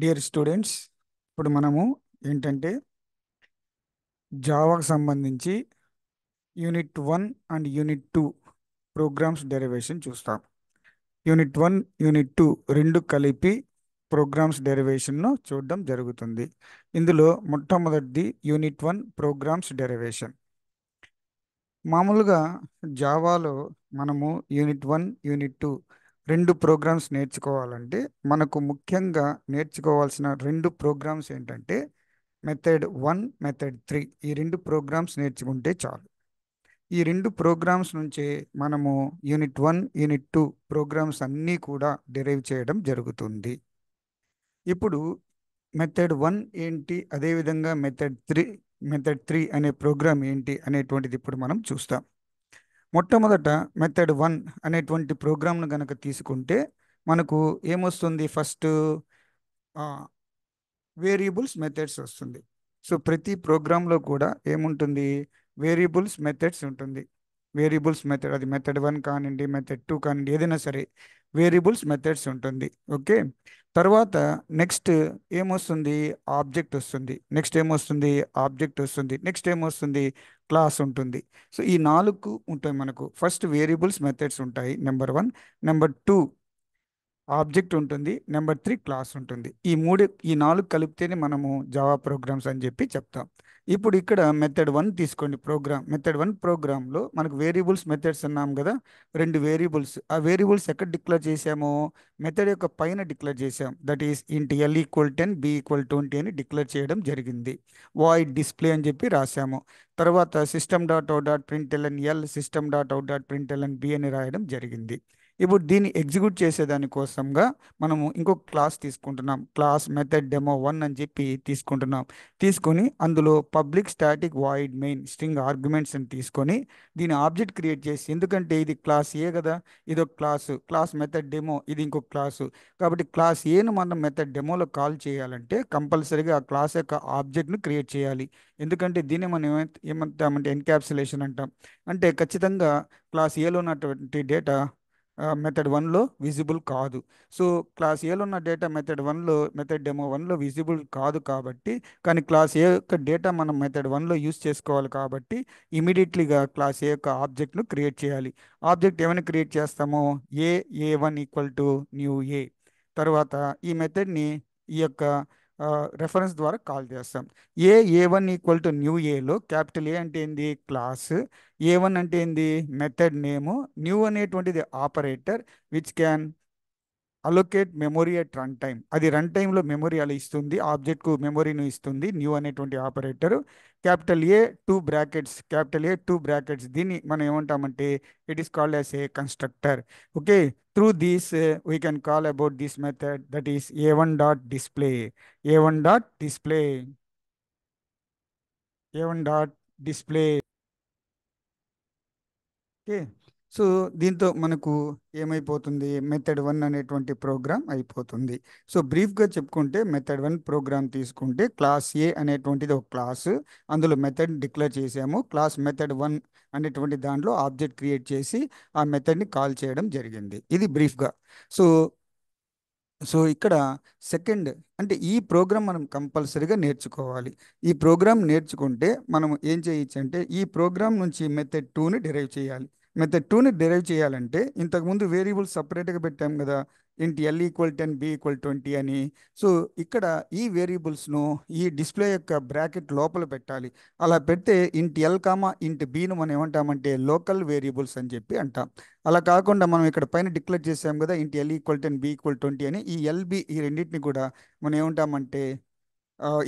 Dear students, ఇప్పుడు మనము ఏంటంటే జావాకు సంబంధించి unit 1 and unit 2 programs derivation చూస్తాం. యూనిట్ 1, యూనిట్ 2 రెండు కలిపి ప్రోగ్రామ్స్ డెరివేషన్ను చూడడం జరుగుతుంది. ఇందులో మొట్టమొదటిది యూనిట్ 1 ప్రోగ్రామ్స్ డెరివేషన్. మామూలుగా జావాలో మనము యూనిట్ 1, యూనిట్ 2 రెండు ప్రోగ్రామ్స్ నేర్చుకోవాలంటే మనకు ముఖ్యంగా నేర్చుకోవాల్సిన రెండు ప్రోగ్రామ్స్ ఏంటంటే మెథడ్ 1, మెథడ్ 3 ఈ రెండు ప్రోగ్రామ్స్ నేర్చుకుంటే చాలు. ఈ రెండు ప్రోగ్రామ్స్ నుంచే మనము యూనిట్ 1, యూనిట్ 2 ప్రోగ్రామ్స్ అన్నీ కూడా డిరైవ్ చేయడం జరుగుతుంది. ఇప్పుడు మెథడ్ 1 ఏంటి, అదేవిధంగా మెథడ్ 3 అనే ప్రోగ్రామ్ ఏంటి అనేటువంటిది ఇప్పుడు మనం చూస్తాం. మొట్టమొదట మెథడ్ 1 అనేటువంటి ప్రోగ్రామ్ను గనక తీసుకుంటే మనకు ఏమొస్తుంది? ఫస్ట్ వేరియబుల్స్ మెథడ్స్ వస్తుంది. సో ప్రతి ప్రోగ్రాంలో కూడా ఏముంటుంది? వేరియబుల్స్ మెథడ్స్ ఉంటుంది. వేరియబుల్స్ మెథడ్, అది మెథడ్ 1 కానివ్వండి, మెథడ్ 2 కానివ్వండి, ఏదైనా సరే వేరియబుల్స్ మెథడ్స్ ఉంటుంది. ఓకే. తర్వాత నెక్స్ట్ ఏమొస్తుంది? ఆబ్జెక్ట్ వస్తుంది. నెక్స్ట్ ఏమొస్తుంది? ఆబ్జెక్ట్ వస్తుంది. నెక్స్ట్ ఏమొస్తుంది? క్లాస్ ఉంటుంది. సో ఈ నాలుగు ఉంటాయి మనకు. ఫస్ట్ వేరియబుల్స్ మెథడ్స్ ఉంటాయి, నెంబర్ 1. నెంబర్ 2 ఆబ్జెక్ట్ ఉంటుంది. నెంబర్ 3 క్లాస్ ఉంటుంది. ఈ నాలుగు కలిపితేనే మనము జావా ప్రోగ్రామ్స్ అని చెప్పి చెప్తాం. ఇప్పుడు ఇక్కడ మెథడ్ 1 తీసుకోండి. మెథడ్ 1 ప్రోగ్రాంలో మనకు వేరియబుల్స్ మెథడ్స్ అన్నాం కదా, రెండు వేరియబుల్స్. ఆ వేరియబుల్స్ ఎక్కడ డిక్లేర్ చేసామో మెథడ్ యొక్క పైన డిక్లేర్ చేసాం. దట్ ఈస్ ఇంట్ L=10, B=20 అని డిక్లేర్ చేయడం జరిగింది. వాయిడ్ డిస్ప్లే అని చెప్పి రాసాము. తర్వాత system.out.println system.out.println B అని రాయడం జరిగింది. ఇప్పుడు దీన్ని ఎగ్జిక్యూట్ చేసేదాని కోసంగా మనము ఇంకొక క్లాస్ తీసుకుంటున్నాం. క్లాస్ మెథడ్ డెమో 1 అని చెప్పి తీసుకుంటున్నాం. తీసుకొని అందులో public static void main string arguments అని తీసుకొని దీని ఆబ్జెక్ట్ క్రియేట్ చేసి, ఎందుకంటే ఇది క్లాస్ ఏ కదా, ఇది ఒక క్లాస్ మెథడ్ డెమో, ఇది ఇంకొక క్లాసు. కాబట్టి క్లాస్ ఏను మనం మెథడ్ డెమోలో కాల్ చేయాలంటే కంపల్సరీగా ఆ క్లాస్ యొక్క ఆబ్జెక్ట్ను క్రియేట్ చేయాలి. ఎందుకంటే దీన్ని మనం ఏమంటామంటే ఎన్క్యాప్సులేషన్ అంటాం. అంటే ఖచ్చితంగా క్లాస్ ఏలో ఉన్నటువంటి డేటా మెథడ్ 1లో విజిబుల్ కాదు. సో క్లాస్ ఏలో ఉన్న డేటా మెథడ్ డెమో 1లో విజిబుల్ కాదు కాబట్టి, కానీ క్లాస్ ఏ యొక్క డేటా మనం మెథడ్ 1లో యూస్ చేసుకోవాలి కాబట్టి ఇమీడియట్లీగా క్లాస్ ఏ యొక్క ఆబ్జెక్ట్ను క్రియేట్ చేయాలి. ఆబ్జెక్ట్ ఏమైనా క్రియేట్ చేస్తామో A1 = new A. తర్వాత ఈ మెథడ్ని ఈ యొక్క రెఫరెన్స్ ద్వారా కాల్ చేస్తాం. A1 = new Aలో క్యాపిటల్ ఏ అంటే ఏంది? క్లాస్. A1 అంటే ఏంది? మెథడ్ నేము. న్యూ అనేటువంటిది operator which can allocate memory at run time. అది రన్ టైంలో మెమొరీ అలా ఇస్తుంది, ఆబ్జెక్ట్కు మెమొరీని ఇస్తుంది న్యూ అనేటువంటి ఆపరేటర్. క్యాపిటల్ ఏ 2 బ్రాకెట్స్ దీన్ని మనం ఏమంటామంటే it is called as A constructor. Okay. Through these we can call about this method, that is A1.display. A1.display. A1.display. Okay. So దీంతో మనకు ఏమైపోతుంది? మెథడ్ 1 అనేటువంటి ప్రోగ్రామ్ అయిపోతుంది. సో బ్రీఫ్గా చెప్పుకుంటే మెథడ్ 1 ప్రోగ్రామ్ తీసుకుంటే క్లాస్ ఏ అనేటువంటిది ఒక క్లాసు, అందులో మెథడ్ డిక్లేర్ చేసాము. క్లాస్ మెథడ్ 1 అనేటువంటి దాంట్లో ఆబ్జెక్ట్ క్రియేట్ చేసి ఆ మెథడ్ని కాల్ చేయడం జరిగింది. ఇది బ్రీఫ్గా. సో సో ఇక్కడ సెకండ్ అంటే ఈ ప్రోగ్రామ్ మనం కంపల్సరీగా నేర్చుకోవాలి. ఈ ప్రోగ్రామ్ నేర్చుకుంటే మనం ఏం చేయొచ్చు అంటే ఈ ప్రోగ్రామ్ నుంచి మెథడ్ 2ని డిరైవ్ చేయాలి. మెథడ్ 2ని డిరైవ్ చేయాలంటే ఇంతకుముందు వేరియబుల్స్ సపరేట్గా పెట్టాం కదా, ఇంట్ L=10, B=20 అని. సో ఇక్కడ ఈ వేరియబుల్స్ను ఈ డిస్ప్లే యొక్క బ్రాకెట్ లోపల పెట్టాలి. అలా పెడితే ఇంట్ L, ఇంట్ Bను మనం ఏమంటామంటే లోకల్ వేరియబుల్స్ అని చెప్పి అంటాం. అలా కాకుండా మనం ఇక్కడ పైన డిక్లేర్ చేసాం కదా, ఇంటి L=10, B=20 అని. ఈ LB ఈ రెండింటిని కూడా మనం ఏమంటామంటే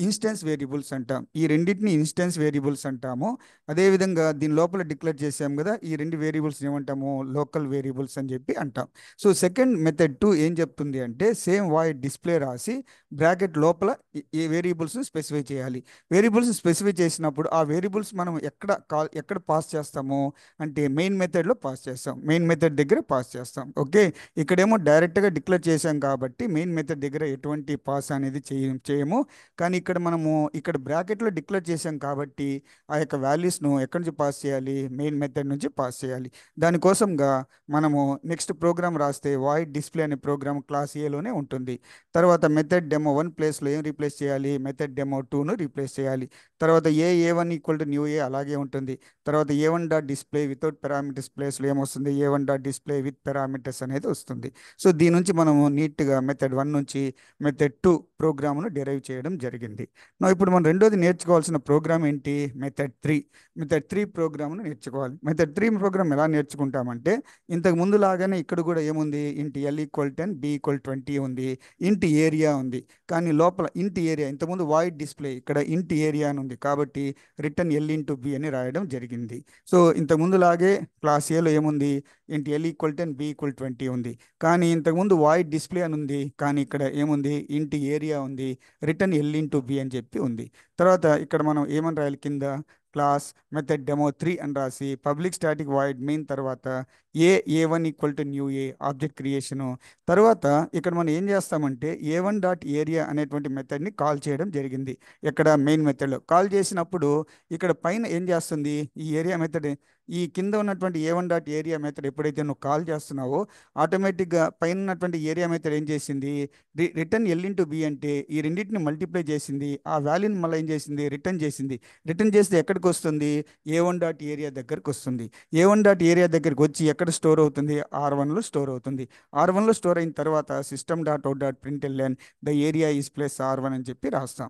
ఇన్స్టెన్స్ వేరియబుల్స్ అంటాం. ఈ రెండింటిని ఇన్స్టెన్స్ వేరియబుల్స్ అంటాము. అదేవిధంగా దీని లోపల డిక్లేర్ చేసాం కదా, ఈ రెండు వేరియబుల్స్ ఏమంటాము? లోకల్ వేరియబుల్స్ అని చెప్పి అంటాం. సో సెకండ్ మెథడ్ 2 ఏం చెప్తుంది అంటే సేమ్ వాయిడ్ డిస్ప్లే రాసి బ్రాకెట్ లోపల ఈ వేరియబుల్స్ని స్పెసిఫై చేయాలి. వేరియబుల్స్ స్పెసిఫై చేసినప్పుడు ఆ వేరియబుల్స్ మనం ఎక్కడ పాస్ చేస్తాము అంటే మెయిన్ మెథడ్లో పాస్ చేస్తాం. మెయిన్ మెథడ్ దగ్గర పాస్ చేస్తాం. ఓకే. ఇక్కడేమో డైరెక్ట్గా డిక్లేర్ చేసాం కాబట్టి మెయిన్ మెథడ్ దగ్గర ఎటువంటి పాస్ అనేది చేయము. కానీ ఇక్కడ మనము ఇక్కడ బ్రాకెట్లో డిక్లేర్ చేసాం కాబట్టి ఆ యొక్క వాల్యూస్ను ఎక్కడి నుంచి పాస్ చేయాలి, మెయిన్ మెథడ్ నుంచి పాస్ చేయాలి. దానికోసంగా మనము నెక్స్ట్ ప్రోగ్రామ్ రాస్తే వాయిడ్ డిస్ప్లే అనే ప్రోగ్రామ్ క్లాస్ ఏలోనే ఉంటుంది. తర్వాత మెథడ్ డెమో 1 ప్లేస్లో ఏం రీప్లేస్ చేయాలి, మెథడ్ డెమో 2ను రీప్లేస్ చేయాలి. తర్వాత A one equal to new A అలాగే ఉంటుంది. తర్వాత ఏ1 డాట్ డిస్ప్లే వితౌట్ పారామీటర్స్ ప్లేస్లో ఏమొస్తుంది, ఏ1 డాట్ డిస్ప్లే విత్ పారామీటర్స్ అనేది వస్తుంది. సో దీని నుంచి మనము నీట్గా మెథడ్ 1 నుంచి మెథడ్ 2 ప్రోగ్రామ్ను డెరైవ్ చేయడం జరిగింది. ఇప్పుడు మనం రెండోది నేర్చుకోవాల్సిన ప్రోగ్రామ్ ఏంటి, మెథడ్ 3. మెథడ్ 3 ప్రోగ్రామ్ను నేర్చుకోవాలి. మెథడ్ 3 ప్రోగ్రామ్ ఎలా నేర్చుకుంటామంటే ఇంతకు ముందు లాగానే ఇక్కడ కూడా ఏముంది, ఇంటి ఎల్ ఈక్వల్ 10 బి ఈక్వల్ 20 ఉంది, ఇంటి ఏరియా ఉంది. కానీ లోపల ఇంటి ఏరియా ఇంతకుముందు వాయిడ్ డిస్ప్లే, ఇక్కడ ఇంటి ఏరియా అని ఉంది కాబట్టి రిటర్న్ ఎల్ ఇంటూ బి అని రాయడం జరిగింది. సో ఇంతకుముందు లాగే క్లాస్ ఏలో ఏముంది, ఇంటి ఎల్ ఈక్వల్ 10 బి ఈక్వల్ 20 ఉంది. కానీ ఇంతకుముందు వాయిడ్ డిస్ప్లే అని ఉంది, కానీ ఇక్కడ ఏముంది, ఇంటి ఏరియా ఉంది, రిటర్న్ ఎల్ ఇంటూ బి అని చెప్పి ఉంది. తర్వాత ఇక్కడ మనం ఏమని రాయాలి, కింద క్లాస్ మెథడ్ డెమో 3 అని రాసి పబ్లిక్ స్టాటిక్ వాయిడ్ మెయిన్ తర్వాత A one equal to new A object creation. తర్వాత ఇక్కడ మనం ఏం చేస్తామంటే ఏ1 డాట్ ఏరియా అనేటువంటి మెథడ్ని కాల్ చేయడం జరిగింది. ఇక్కడ మెయిన్ మెథడ్లో కాల్ చేసినప్పుడు ఇక్కడ పైన ఏం చేస్తుంది, ఈ ఏరియా మెథడ్, ఈ కింద ఉన్నటువంటి ఏ1 డాట్ ఏరియా మెథడ్ ఎప్పుడైతే నువ్వు కాల్ చేస్తున్నావో ఆటోమేటిక్గా పైన ఉన్నటువంటి ఏరియా మెథడ్ ఏం చేసింది, రిటర్న్ ఎల్ ఇంటూ బి అంటే ఈ రెండింటిని మల్టిప్లై చేసింది, ఆ వాల్యూని మళ్ళీ ఏం చేసింది, రిటర్న్ చేసింది. రిటర్న్ చేస్తే ఎక్కడికి వస్తుంది, ఏ1 డాట్ ఏరియా దగ్గరకు వస్తుంది. ఏ1 డాట్ ఏరియా దగ్గరికి వచ్చి ఎక్కడ స్టోర్ అవుతుంది, ఆర్1లో స్టోర్ అవుతుంది. ఆర్1లో స్టోర్ అయిన తర్వాత system dot out dot print L N the area is plus R one అని చెప్పి రాస్తాం.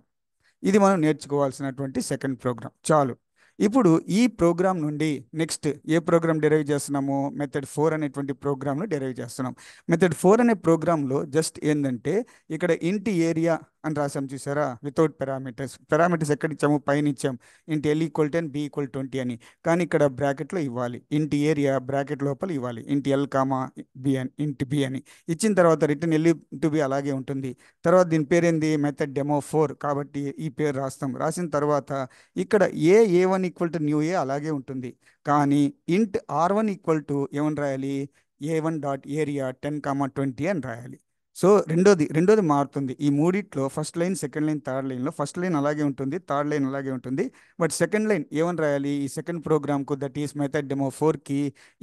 ఇది మనం నేర్చుకోవాల్సినటువంటి సెకండ్ ప్రోగ్రామ్. చాలు. ఇప్పుడు ఈ ప్రోగ్రామ్ నుండి నెక్స్ట్ ఏ ప్రోగ్రామ్ డెరైవ్ చేస్తున్నాము, మెథడ్ 4 అనేటువంటి ప్రోగ్రామ్ను డెరైవ్ చేస్తున్నాం. మెథడ్ 4 అనే ప్రోగ్రాంలో జస్ట్ ఏంటంటే ఇక్కడ ఇంటి ఏరియా అని రాసాం చూసారా, వితౌట్ పారామీటర్స్. పారామీటర్స్ ఎక్కడ ఇచ్చాము, పైన ఇచ్చాం, ఇంటి ఎల్ ఈక్వల్ 10 బి ఈక్వల్ 20 అని. కానీ ఇక్కడ బ్రాకెట్లో ఇవ్వాలి, ఇంటి ఏరియా బ్రాకెట్ లోపల ఇవ్వాలి, ఇంటి ఎల్ కామా బి అని, ఇంటి బి అని ఇచ్చిన తర్వాత రిటర్న్ ఎల్ ఇంటూ బి అలాగే ఉంటుంది. తర్వాత దీని పేరేంది, మెథడ్ డెమో 4 కాబట్టి ఈ పేరు రాస్తాం. రాసిన తర్వాత ఇక్కడ A one equal to new A అలాగే ఉంటుంది. కానీ ఇంట్ ఆర్1 ఈక్వల్ టు ఏమని రాయాలి, ఏ1 డాట్ ఏరియా 10, 20 అని రాయాలి. సో రెండోది మారుతుంది. ఈ మూడిట్లో first line, second line, third లైన్లో ఫస్ట్ లైన్ అలాగే ఉంటుంది, థర్డ్ లైన్ అలాగే ఉంటుంది. బట్ సెకండ్ లైన్ ఏమని రాయాలి, ఈ సెకండ్ ప్రోగ్రామ్కు దట్ ఈస్ మెథడ్ డెమో 4కి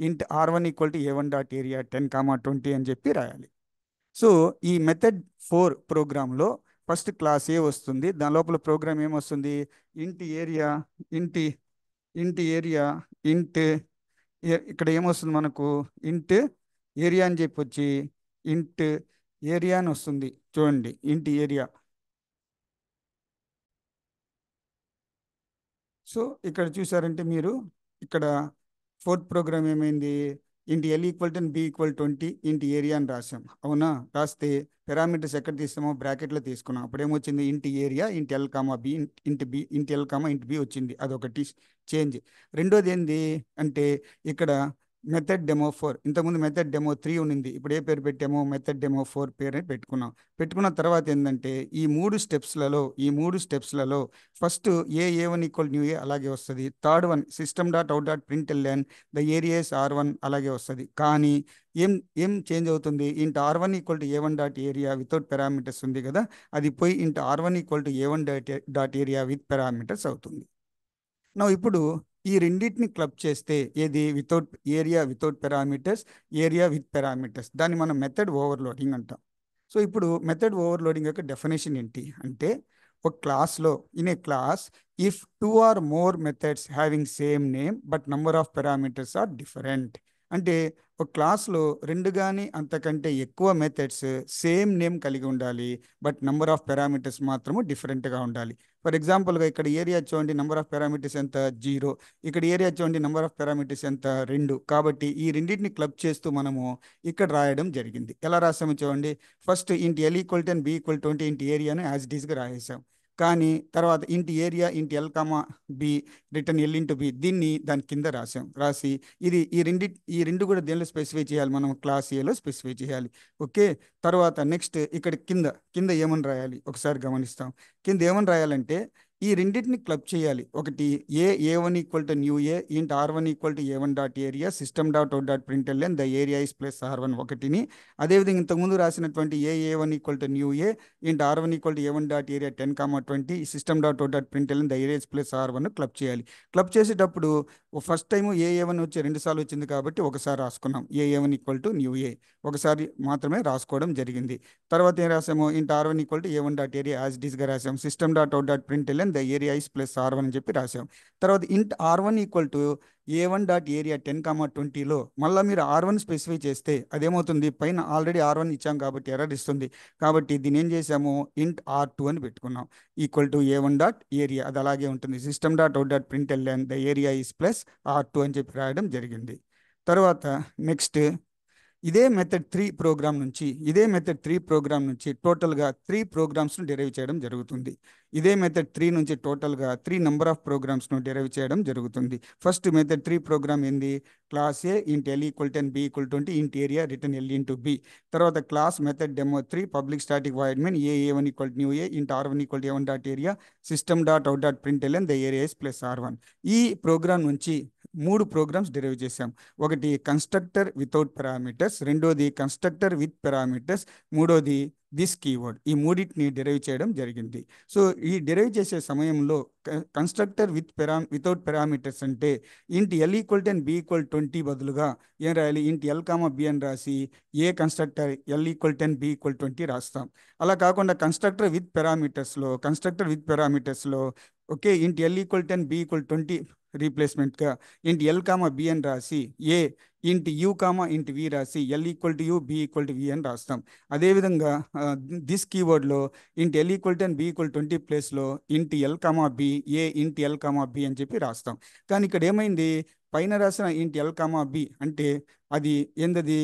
ఇంట్ R one equal to A one dot area 10, 20 అని చెప్పి రాయాలి. సో ఈ మెథడ్ 4 ప్రోగ్రాంలో ఫస్ట్ క్లాస్ ఏ వస్తుంది, దాని లోపల ప్రోగ్రామ్ ఏమొస్తుంది, ఇంటి ఏరియా, ఇంటి ఇంటి ఏరియా ఇంట్ ఇక్కడ ఏమొస్తుంది మనకు, ఇంట్ ఏరియా అని చెప్పి వచ్చి ఇంట్ ఏరియా అని వస్తుంది. చూడండి, ఇంటి ఏరియా. సో ఇక్కడ చూసారంటే మీరు ఇక్కడ ఫోర్త్ ప్రోగ్రామ్ ఏమైంది, ఇంటి L equal 10 B equal 20 int area అని రాసాం. అవునా, రాస్తే పారామీటర్స్ ఎక్కడ తీస్తామో బ్రాకెట్లో తీసుకున్నాం. అప్పుడు ఏమొచ్చింది, ఇంటి area int L comma B, ఇంటి బి, ఇంటి ఎల్ కామా ఇంటి బి వచ్చింది. అదొకటి చేంజ్. రెండోది ఏంది అంటే ఇక్కడ మెథడ్ డెమో 4, ఇంతకుముందు మెథడ్ డెమో 3 ఉన్నింది. ఇప్పుడు ఏ పేరు పెట్టామో, మెథడ్ డెమో 4 పేరు అని పెట్టుకున్నాం. పెట్టుకున్న తర్వాత ఏంటంటే ఈ మూడు స్టెప్స్లలో first A one equal new A అలాగే వస్తుంది. Third one system dot out dot print L N the area's R one అలాగే వస్తుంది. కానీ ఏం ఏం చేంజ్ అవుతుంది, int R one equal to A one dot area without parameters ఉంది కదా, అది పోయి int R one equal to A one dot area with parameters అవుతుంది. ఇప్పుడు ఈ రెండింటిని క్లబ్ చేస్తే ఏది, without area without parameters, area with parameters, దాన్ని మనం మెథడ్ ఓవర్లోడింగ్ అంటాం. సో ఇప్పుడు మెథడ్ ఓవర్లోడింగ్ యొక్క డెఫినేషన్ ఏంటి అంటే, ఒక క్లాస్లో in a class if 2 or more methods having same name but number of parameters are different. అంటే ఒక క్లాస్లో రెండు కానీ అంతకంటే ఎక్కువ మెథడ్స్ సేమ్ నేమ్ కలిగి ఉండాలి, బట్ నంబర్ ఆఫ్ పారామీటర్స్ మాత్రము డిఫరెంట్గా ఉండాలి. ఫర్ ఎగ్జాంపుల్గా ఇక్కడ ఏరియా చూడండి, నెంబర్ ఆఫ్ పారామీటర్స్ ఎంత, 0. ఇక్కడ ఏరియా చూడండి, నెంబర్ ఆఫ్ పారామీటర్స్ ఎంత, 2. కాబట్టి ఈ రెండింటిని క్లబ్ చేస్తూ మనము ఇక్కడ రాయడం జరిగింది. ఎలా రాసాము చూడండి, first int L equal 10 B equal 20 ఇంటి ఏరియాను యాజ్ ఇట్ ఈస్గా రాసేసాం. కానీ తర్వాత int area int L comma B return L into B దీన్ని దాని కింద రాసి ఈ రెండు కూడా దేనిలో స్పెసిఫై చేయాలి, మనం క్లాస్ ఏలో స్పెసిఫై చేయాలి. ఓకే. తర్వాత నెక్స్ట్ ఇక్కడ కింద ఏమని రాయాలి ఒకసారి గమనిస్తాం. కింద ఏమని రాయాలంటే ఈ రెండింటిని క్లబ్ చేయాలి. ఒకటి A one equal to new A int R one equal to A one dot area system dot out dot print L N the area is plus R one ఒకటిని, అదేవిధంగా ఇంతకుముందు రాసినటువంటి A one equal to new A int R one equal to A one dot area 10, 20 system dot out dot print L N the area is plus R one club చేయాలి. Club చేసేటప్పుడు first time A one వచ్చి 2 సార్లు వచ్చింది కాబట్టి ఒకసారి రాసుకున్నాం A one equal to new A, ఒకసారి మాత్రమే రాసుకోవడం జరిగింది. తర్వాత ఏం రాసాము, int R one equal to A one dot area as డిస్గా రాసాం, system dot out dot print L N the area is plus R one అని చెప్పి రాసాం. తర్వాత int R one equal to A one dot area 10, 20లో మళ్ళీ మీరు ఆర్1 స్పెసిఫై చేస్తే అదేమవుతుంది, పైన ఆల్రెడీ ఆర్1 ఇచ్చాం కాబట్టి ఎర్రర్ ఇస్తుంది. కాబట్టి దీన్ని ఏం చేసాము, ఇంట్ ఆర్2 అని పెట్టుకున్నాం, equal to A one dot area, అది అలాగే ఉంటుంది, system dot out dot print L N the area is plus R two అని చెప్పి రాయడం జరిగింది. తర్వాత నెక్స్ట్ ఇదే మెథడ్ 3 టోటల్గా 3 ప్రోగ్రామ్స్ను డెరైవ్ చేయడం జరుగుతుంది. ఇదే మెథడ్ 3 నుంచి టోటల్గా 3 నంబర్ ఆఫ్ ప్రోగ్రామ్స్ను డెరైవ్ చేయడం జరుగుతుంది. ఫస్ట్ మెథడ్ 3 ప్రోగ్రామ్ ఏంది, class A int L equal 10 B equal 20 int area return L into B. తర్వాత class method demo 3 public static void main A one equal new A int R one equal A one dot area system dot out dot print L N the area is plus R one. ఈ program నుంచి 3 programs derive చేశాం. ఒకటి constructor without parameters, రెండోది constructor with parameters, మూడోది this keyword. ఈ మూడింటిని derive చేయడం జరిగింది. సో ఈ డెరైవ్ చేసే సమయంలో కన్స్ట్రక్టర్ వితౌట్ పారామీటర్స్ అంటే ఇంట్ ఎల్ ఈక్వల్ 10 బి ఈక్వల్ 20 బదులుగా ఏం రాయాలి, ఇంట్ ఎల్ కామా బి అని రాసి A constructor L equal 10 B equal 20 రాస్తాం. అలా కాకుండా కన్స్ట్రక్టర్ విత్ పారామీటర్స్లో okay int L equal 10 B equal 20 రీప్లేస్మెంట్గా ఇంట్ ఎల్ కామా బి అని రాసి ఏ ఇంట్ యూ కామా ఇంట్ వి రాసి L equal to U B equal to V అని రాస్తాం. అదేవిధంగా దిస్ కీవర్డ్లో ఇంట్ ఎల్ ఈక్వల్ 10 బి ఈక్వల్ 20 ప్లేస్లో ఇంట్ ఎల్ కామా బి ఏ ఇంట్ ఎల్ కామా బి అని చెప్పి రాస్తాం. కానీ ఇక్కడ ఏమైంది, పైన రాసిన ఇంట్ ఎల్ కామా బి అంటే అది ఏందది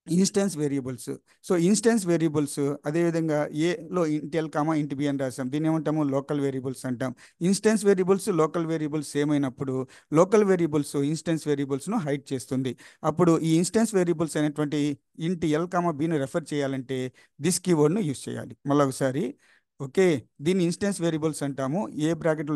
instance variables. So instance variables అదేవిధంగా ఏలో ఇంట్ ఎల్ కామా ఇంట్ బి అని రాసాం, దీన్ని ఏమంటాము, లోకల్ వేరియబుల్స్ అంటాం. ఇన్స్టెన్స్ వేరియబుల్స్ లోకల్ వేరియబుల్స్ ఏమైనప్పుడు లోకల్ వేరియబుల్స్ ఇన్స్టెన్స్ వేరియబుల్స్ను హైడ్ చేస్తుంది. అప్పుడు ఈ ఇన్స్టెన్స్ వేరియబుల్స్ అనేటువంటి ఇంట్ ఎల్ కామా బిని రెఫర్ చేయాలంటే దిస్ కీవర్డ్ను యూస్ చేయాలి. మళ్ళీ ఒకసారి ఓకే, దీన్ని ఇన్స్టెన్స్ వేరియబుల్స్ అంటాము, ఏ బ్రాకెట్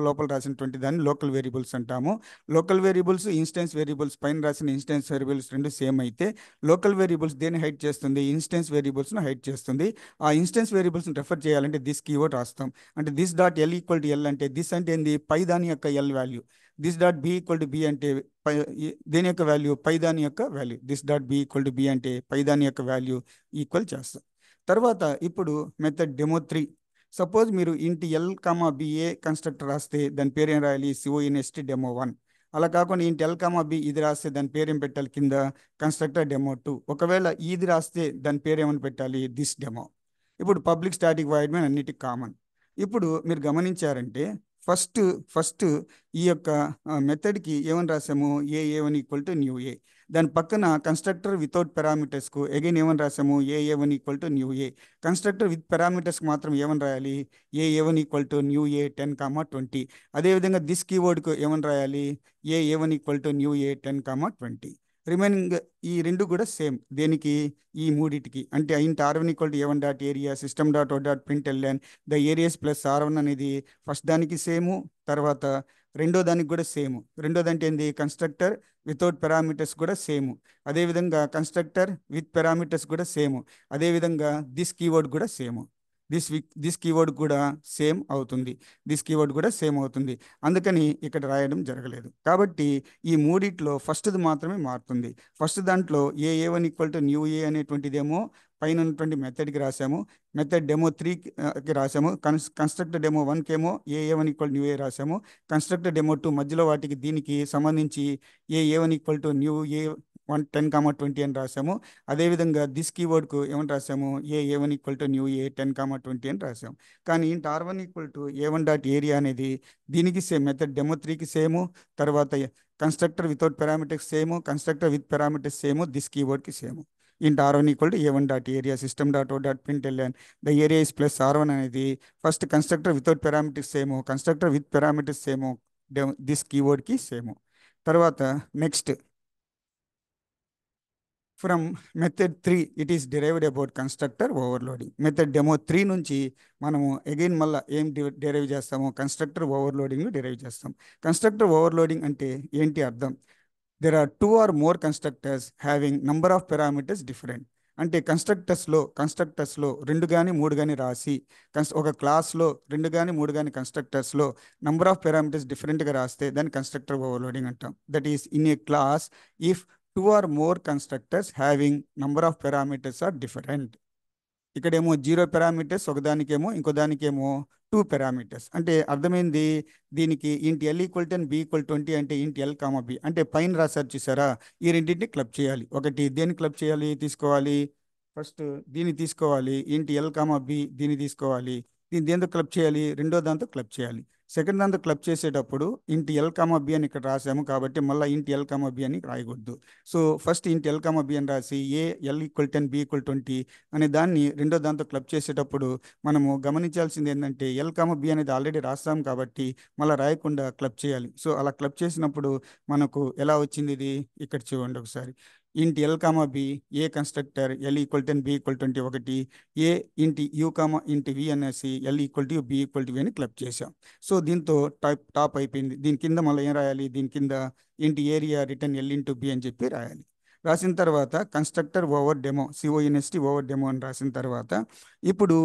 లోపల రాసినటువంటి దాన్ని లోకల్ వేరియబుల్స్ అంటాము. లోకల్ వేరియబుల్స్ ఇన్స్టెన్స్ వేరియబుల్స్ పైన రాసిన ఇన్స్టెన్స్ వేరియబుల్స్ రెండు సేమ్ అయితే లోకల్ వేరియబుల్స్ దేన్ని హైడ్ చేస్తుంది, ఇన్స్టెన్స్ వేరియబుల్స్ను హైడ్ చేస్తుంది. ఆ ఇన్స్టెన్స్ వేరియబుల్స్ని రెఫర్ చేయాలంటే దిస్ కీవర్డ్ రాస్తాం. అంటే this dot L equal to L అంటే దిస్ అంటే ఏంది, పై దాని యొక్క L value. This dot B equal to B అంటే దేని యొక్క వాల్యూ, పై దాని యొక్క value. This dot B equal to B అంటే పై దాని యొక్క వాల్యూ ఈక్వల్ చేస్తాం. తర్వాత ఇప్పుడు మెథడ్ డెమో 3. సపోజ్ మీరు ఇంటి ఎల్ కామా బిఏ కన్స్ట్రక్టర్ రాస్తే దాని పేరు ఏం రాయాలి, సిఓఎన్ఎస్టీ డెమో 1. అలా కాకుండా ఇంటి ఎల్ కామా బి ఇది రాస్తే దాని పేరు ఏం పెట్టాలి, కింద కన్స్ట్రక్టర్ డెమో 2. ఒకవేళ ఇది రాస్తే దాని పేరు ఏమని పెట్టాలి, దిస్ డెమో. ఇప్పుడు పబ్లిక్ స్టాటిక్ వాయిడ్ మెయిన్ అన్నిటికి కామన్. ఇప్పుడు మీరు గమనించారంటే ఫస్ట్ ఫస్ట్ ఈ యొక్క మెథడ్కి ఏమని రాసాము, A one equal to new A. దాని పక్కన కన్స్ట్రక్టర్ వితౌట్ పారామీటర్స్కు అగైన్ ఏమని రాసాము, A one equal to new A. Constructor with పారామీటర్స్కి మాత్రం ఏమని రాయాలి, A one equal to new A 10, 20. అదేవిధంగా దిస్ కీవర్డ్కు ఏమని రాయాలి, A one equal to new A 10, 20. Remaining ఈ రెండు కూడా సేమ్, దేనికి, ఈ మూడిటికి. అంటే int R one equal to A one dot area system dot out dot print L N the areas plus R one అనేది ఫస్ట్ దానికి సేము, తర్వాత రెండో దానికి కూడా సేమ్. రెండోది అంటే ఏంది, కన్స్ట్రక్టర్ వితౌట్ పారామీటర్స్ కూడా సేమ్. అదేవిధంగా కన్స్ట్రక్టర్ విత్ పారామీటర్స్ కూడా సేమ్. అదేవిధంగా దిస్ కీవర్డ్ కూడా సేమ్. దిస్ కీవర్డ్ కూడా సేమ్ అవుతుంది. అందుకని ఇక్కడ రాయడం జరగలేదు. కాబట్టి ఈ మూడిట్లో ఫస్ట్ది మాత్రమే మారుతుంది. ఫస్ట్ దాంట్లో ఏ1 ఈక్వల్ టు న్యూ ఏ అనేటువంటిదేమో పైన ఉన్నటువంటి మెథడ్కి రాసాము, మెథడ్ డెమో 3కి రాసాము, కన్స్ట్రక్టర్ డెమో 1కి ఏమో ఏ1 ఈక్వల్ న్యూ ఏ రాసాము, కన్స్ట్రక్టర్ డెమో 2 మధ్యలో వాటికి దీనికి సంబంధించి A one equal to new A 10, 20 అని రాసాము. అదేవిధంగా దిస్ కీవర్డ్కు ఏమని రాసాము, A one equal to new A 10, 20 అని రాసాము. కానీ int R one equal to A one dot area అనేది దీనికి సేమ్, మెథడ్ డెమో 3కి సేము, తర్వాత constructor without parameters same, constructor with parameters same, this కీవర్డ్కి same. Int R one equal to A one dot area system dot out dot print L N the area is plus R one అనేది first constructor without parameters same, constructor with parameters same, this కీవర్డ్కి same. తర్వాత next from method 3 it is derived about constructor overloading. Method demo 3 నుంచి మనము again మళ్ళీ ఏం derive చేస్తాము, constructor overloading derive చేస్తాం. Constructor overloading అంటే ఏంటి అర్థం? There are two or more constructors having number of parameters different. అంటే కన్స్ట్రక్టర్స్లో రెండు కానీ మూడు కానీ రాసి ఒక క్లాస్లో రెండు కానీ మూడు కానీ కన్స్ట్రక్టర్స్లో నంబర్ ఆఫ్ పారామీటర్స్ డిఫరెంట్గా రాస్తే దాన్ని కన్స్ట్రక్టర్ ఓవర్లోడింగ్ అంటాం. That is in a class if two or more constructors having number of parameters are different. ఇక్కడేమో 0 పారామీటర్స్, ఒకదానికేమో ఇంకో దానికేమో 2 పారామీటర్స్. అంటే అర్థమైంది దీనికి ఇంటి ఎల్ ఈక్వల్ 10 బి ఈక్వల్ 20 అంటే ఇంటి ఎల్ కామా బి అంటే పైన రాశారు చూసారా, ఈ రెండింటిని క్లబ్ చేయాలి. ఒకటి దేన్ని క్లబ్ చేయాలి, తీసుకోవాలి ఫస్ట్ దీన్ని తీసుకోవాలి, ఇంటి ఎల్ కామా బి దీన్ని తీసుకోవాలి. దీన్ని దేంతో క్లబ్ చేయాలి, రెండో దాంతో క్లబ్ చేయాలి. సెకండ్ దాంతో క్లబ్ చేసేటప్పుడు ఇంటి ఎల్ కామా బి అని ఇక్కడ రాసాము కాబట్టి మళ్ళీ ఇంటి ఎల్ కామా బి అని రాయకూడదు. So first int L comma B అని రాసి ఏ ఎల్ ఈక్వల్ 10 బి ఈక్వల్ 20 అనే దాన్ని రెండో దాంతో క్లబ్ చేసేటప్పుడు మనము గమనించాల్సింది ఏంటంటే ఎల్ కామా బి అనేది ఆల్రెడీ రాస్తాం కాబట్టి మళ్ళీ రాయకుండా క్లబ్ చేయాలి. సో అలా క్లబ్ చేసినప్పుడు మనకు ఎలా వచ్చింది ఇది ఇక్కడ చూడండి ఒకసారి. Int L comma B A constructor L equal 10 B equal 20 ఒకటి, A int U comma int V అనేసి L equal to B equal to V అని క్లబ్ చేసాం. సో దీంతో టాప్ అయిపోయింది. దీని కింద మళ్ళీ ఏం రాయాలి, దీని కింద int area return L into B అని చెప్పి రాయాలి. రాసిన తర్వాత constructor over demo CONST over demo అని రాసిన తర్వాత ఇప్పుడు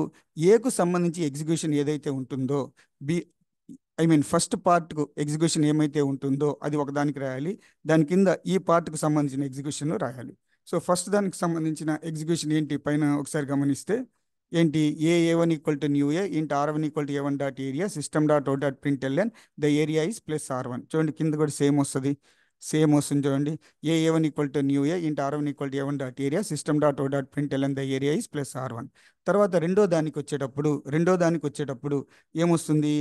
ఏకు సంబంధించి ఎగ్జిక్యూషన్ ఏదైతే ఉంటుందో బి ఫస్ట్ పార్ట్కు ఎగ్జిక్యూషన్ ఏమైతే ఉంటుందో అది ఒకదానికి రాయాలి. దాని కింద ఈ పార్ట్కు సంబంధించిన ఎగ్జిక్యూషన్ రాయాలి. సో ఫస్ట్ దానికి సంబంధించిన ఎగ్జిక్యూషన్ ఏంటి పైన ఒకసారి గమనిస్తే ఏంటి, A one equal to new A int R1 equal to A1 dot area system dot out dot print L N the area is plus R1. చూడండి కింద కూడా సేమ్ వస్తుంది చూడండి. A one equal to new A int R1 equal to A1 dot area system dot out dot print L N the area is plus R1. తర్వాత రెండో దానికి వచ్చేటప్పుడు ఏమొస్తుంది,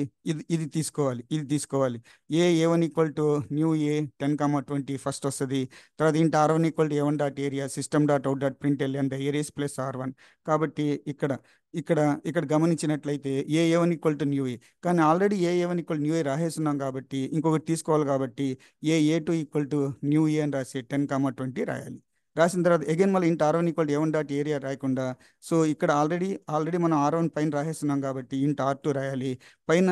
ఇది తీసుకోవాలి. A one equal to new A 10, 20 first వస్తుంది. తర్వాత int R1 equal to A1 dot area system dot out dot print L N the area is plus R1. కాబట్టి ఇక్కడ గమనించినట్లయితే A one equal to new A, కానీ already A one equal new A రాసేస్తున్నాం కాబట్టి ఇంకొకటి తీసుకోవాలి కాబట్టి A two equal to new A అని రాసి 10, 20 రాయాలి. రాసిన తర్వాత అగైన్ మళ్ళీ ఇంటి R1 equal to A1 dot area రాయకుండా సో ఇక్కడ ఆల్రెడీ మనం R1 పైన రాసేస్తున్నాం కాబట్టి ఇంటి R2 రాయాలి. పైన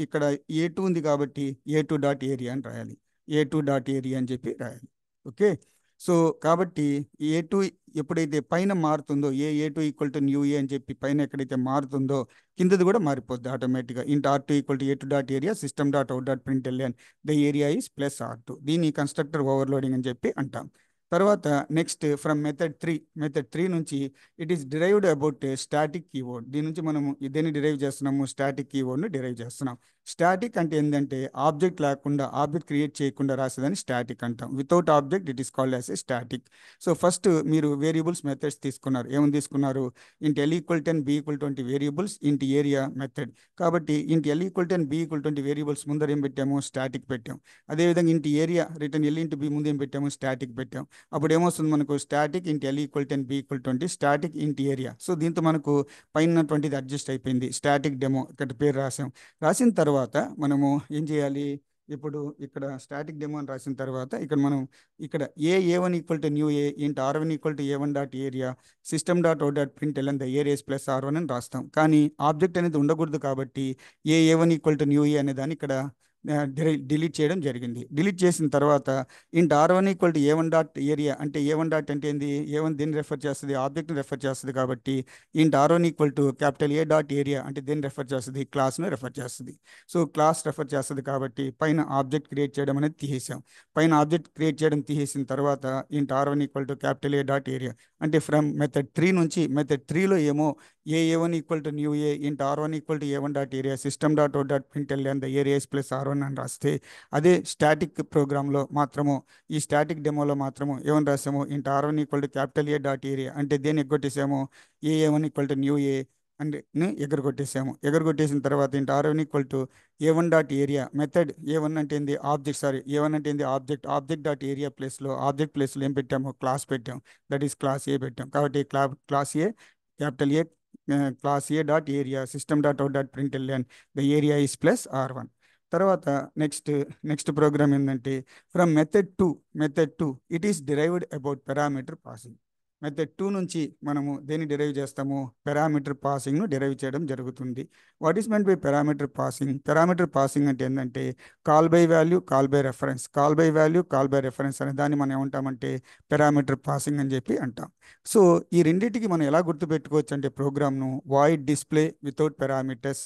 ఇక్కడ ఏ2 ఉంది కాబట్టి ఏ2 డాట్ ఏరియా అని రాయాలి. ఏ2 డాట్ ఏరియా అని చెప్పి రాయాలి. ఓకే, సో కాబట్టి ఏ2 ఎప్పుడైతే పైన మారుతుందో ఏ2 ఈక్వల్ టు న్యూ ఏ అని చెప్పి పైన ఎక్కడైతే మారుతుందో కిందది కూడా మారిపోద్ది ఆటోమేటిక్గా. Int R2 equal to A2 dot area system dot out dot print L N the area is plus R2. దీన్ని కన్స్ట్రక్టర్ ఓవర్లోడింగ్ అని చెప్పి అంటాం. తర్వాత నెక్స్ట్ ఫ్రమ్ మెథడ్ 3 నుంచి it is derived about static keyword. దీని నుంచి మనము ఇదేని డిరైవ్ చేస్తున్నాము, స్టాటిక్ కీవర్డ్ను డిరైవ్ చేస్తున్నాం. స్టాటిక్ అంటే ఏంటంటే ఆబ్జెక్ట్ లేకుండా, ఆబ్జెక్ట్ క్రియేట్ చేయకుండా రాసేదని స్టాటిక్ అంటాం. Without object it is called as a static. So first మీరు వేరియబుల్స్ మెథడ్స్ తీసుకున్నారు. ఏమని తీసుకున్నారు, int L equal 10 B equal 20 variables int area method. కాబట్టి int L equal 10 B equal 20 variables ముందర ఏం పెట్టాము, స్టాటిక్ పెట్టాం. అదేవిధంగా int area return L into B ముందు ఏం పెట్టాము, స్టాటిక్ పెట్టాం. అప్పుడు ఏమొస్తుంది మనకు, static int L equal 10 B equal 20 static int area. So దీంతో మనకు పైన 20 అడ్జస్ట్ అయిపోయింది. స్టాటిక్ డెమో ఇక్కడ పేరు రాసాం. రాసిన తర్వాత మనము ఏం చేయాలి, ఇప్పుడు ఇక్కడ స్టాటిక్ డెమో అని రాసిన తర్వాత ఇక్కడ A one equal to new A int R1 equal to A1 dot area system dot out dot print L N the areas plus R1 అని రాస్తాం. కానీ ఆబ్జెక్ట్ అనేది ఉండకూడదు కాబట్టి A one equal to new A అనే దాన్ని ఇక్కడ డిలీట్ చేయడం జరిగింది. డిలీట్ చేసిన తర్వాత int R1 equal to A1 dot area అంటే A1 డాట్ అంటే ఏంది, A1 దేన్ని రెఫర్ చేస్తుంది, ఆబ్జెక్ట్ని రెఫర్ చేస్తుంది కాబట్టి ఇంటి R1 equal to capital A dot area అంటే దేన్ని రెఫర్ చేస్తుంది, క్లాస్ను రెఫర్ చేస్తుంది. సో క్లాస్ రెఫర్ చేస్తుంది కాబట్టి పైన ఆబ్జెక్ట్ క్రియేట్ చేయడం అనేది తీసేసాం. పైన ఆబ్జెక్ట్ క్రియేట్ చేయడం తీసేసిన తర్వాత int R1 equal to capital A dot area అంటే ఫ్రమ్ మెథడ్ 3 నుంచి మెథడ్ 3లో ఏమో A one equal to new A int R1 equal to A1 dot area system dot out dot print L N the areas plus R1 అని రాస్తే, అదే static ప్రోగ్రాంలో మాత్రము ఈ స్టాటిక్ డెమోలో మాత్రము ఏమని రాసాము, ఇంటి R1 equal to capital A dot area అంటే దేన్ని ఎగ్గొట్టేసాము, ఏ1 ఈక్వల్ టు న్యూ ఏ అంటే ఎగరగొట్టేసిన తర్వాత int R1 equal to A1 dot area method A1 అంటే ఏంది A1 అంటే ఏంది ఆబ్జెక్ట్ డాట్ ఏరియా ఆబ్జెక్ట్ ప్లేస్లో ఏం పెట్టాము, క్లాస్ పెట్టాం. దట్ ఈస్ క్లాస్ ఏ పెట్టాం. కాబట్టి class A capital A class A dot area system dot out dot print L N the area is plus R1. తర్వాత నెక్స్ట్ నెక్స్ట్ ప్రోగ్రామ్ ఏంటంటే from method two it is derived about parameter passing. Method two నుంచి మనము దేన్ని derive చేస్తాము? Parameter పాసింగ్ను derive చేయడం జరుగుతుంది. What is meant by parameter passing? Parameter passing అంటే ఏంటంటే call by value, call by reference, call by value, call by reference అనే దాన్ని మనం ఏమంటామంటే పారామీటర్ పాసింగ్ అని చెప్పి అంటాం. సో ఈ రెండింటికి మనం ఎలా గుర్తుపెట్టుకోవచ్చు అంటే ప్రోగ్రామ్ను void display without parameters,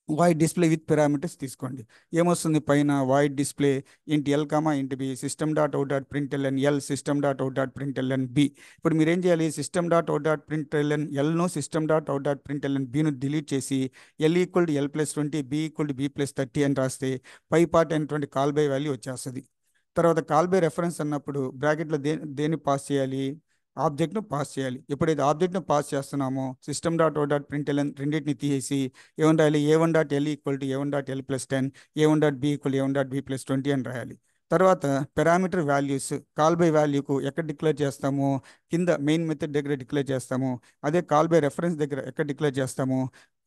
void display with parameters తీసుకోండి. ఏమొస్తుంది పైన? Void display int L comma int B system dot out dot print LN L system dot out dot print LN B. ఇప్పుడు మీరు ఏం చేయాలి? System dot out dot print LN ఎల్ను system dot out dot print LN బిను delete చేసి L equal to L plus 20, B equal to B plus 30 అని రాస్తే పై part అయినటువంటి కాల్ బై వాల్యూ వచ్చేస్తుంది. తర్వాత కాల్ బై రెఫరెన్స్ అన్నప్పుడు బ్రాకెట్లో దేన్ని పాస్ చేయాలి? ఆబ్జెక్ట్ను పాస్ చేయాలి. ఎప్పుడైతే ఆబ్జెక్ట్ను పాస్ చేస్తున్నామో system dot O dot print LN రెండింటిని తీసేసి ఏమని రాయాలి? A one dot L equal to A one dot L plus 10, A one dot B equal A one dot B plus 20 అని రాయాలి. తర్వాత పారామీటర్ వాల్యూస్ కాల్ బై వాల్యూకు ఎక్కడ డిక్లేర్ చేస్తాము? కింద మెయిన్ మెథడ్ దగ్గర డిక్లేర్ చేస్తాము. అదే కాల్ బై రెఫరెన్స్ దగ్గర ఎక్కడ డిక్లేర్ చేస్తాము?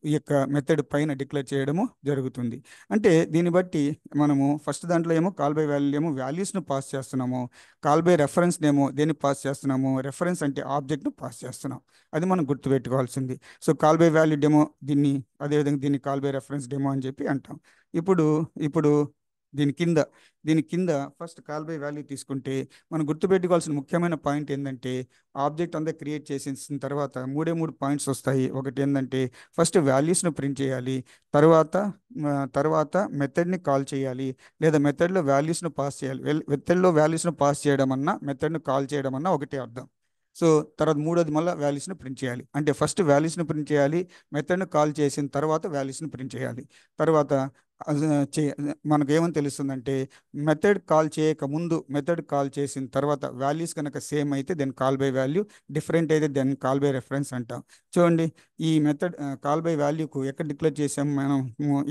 ఈ యొక్క మెథడ్ పైన డిక్లేర్ చేయడము జరుగుతుంది. అంటే దీన్ని బట్టి మనము ఫస్ట్ దాంట్లో ఏమో కాల్ బై వాల్యూ ఏమో వాల్యూస్ను పాస్ చేస్తున్నాము, కాల్ బై రెఫరెన్స్ ఏమో దేన్ని పాస్ చేస్తున్నాము? రెఫరెన్స్ అంటే ఆబ్జెక్ట్ను పాస్ చేస్తున్నాం. అది మనం గుర్తుపెట్టుకోవాల్సింది. So call by value demo దీన్ని, అదేవిధంగా దీన్ని కాల్ బై రెఫరెన్స్ డెమో అని చెప్పి అంటాం. ఇప్పుడు ఇప్పుడు దీని కింద దీని కింద ఫస్ట్ కాల్ బై వాల్యూ తీసుకుంటే మనం గుర్తుపెట్టుకోవాల్సిన ముఖ్యమైన పాయింట్ ఏంటంటే ఆబ్జెక్ట్ అంతా క్రియేట్ చేసిన తర్వాత మూడు పాయింట్స్ వస్తాయి. ఒకటి ఏంటంటే ఫస్ట్ వాల్యూస్ను ప్రింట్ చేయాలి, తర్వాత మెథడ్ని కాల్ చేయాలి, లేదా మెథడ్లో వాల్యూస్ను పాస్ చేయాలి. మెథడ్లో వాల్యూస్ను పాస్ చేయడం అన్నా మెథడ్ను కాల్ చేయడం అన్నా ఒకటే అర్థం. సో తర్వాత మూడోది మళ్ళీ వాల్యూస్ని ప్రింట్ చేయాలి. అంటే ఫస్ట్ వాల్యూస్ని ప్రింట్ చేయాలి, మెథడ్ను కాల్ చేసిన తర్వాత వాల్యూస్ని ప్రింట్ చేయాలి. తర్వాత అది చే మనకు ఏమని తెలుస్తుందంటే మెథడ్ కాల్ చేసిన తర్వాత వాల్యూస్ కనుక సేమ్ అయితే then call by value, different అయితే దెన్ కాల్ బై రెఫరెన్స్ అంటాం. చూడండి ఈ మెథడ్ కాల్ బై వాల్యూకు ఎక్కడ డిక్లేర్ చేసాం మనం?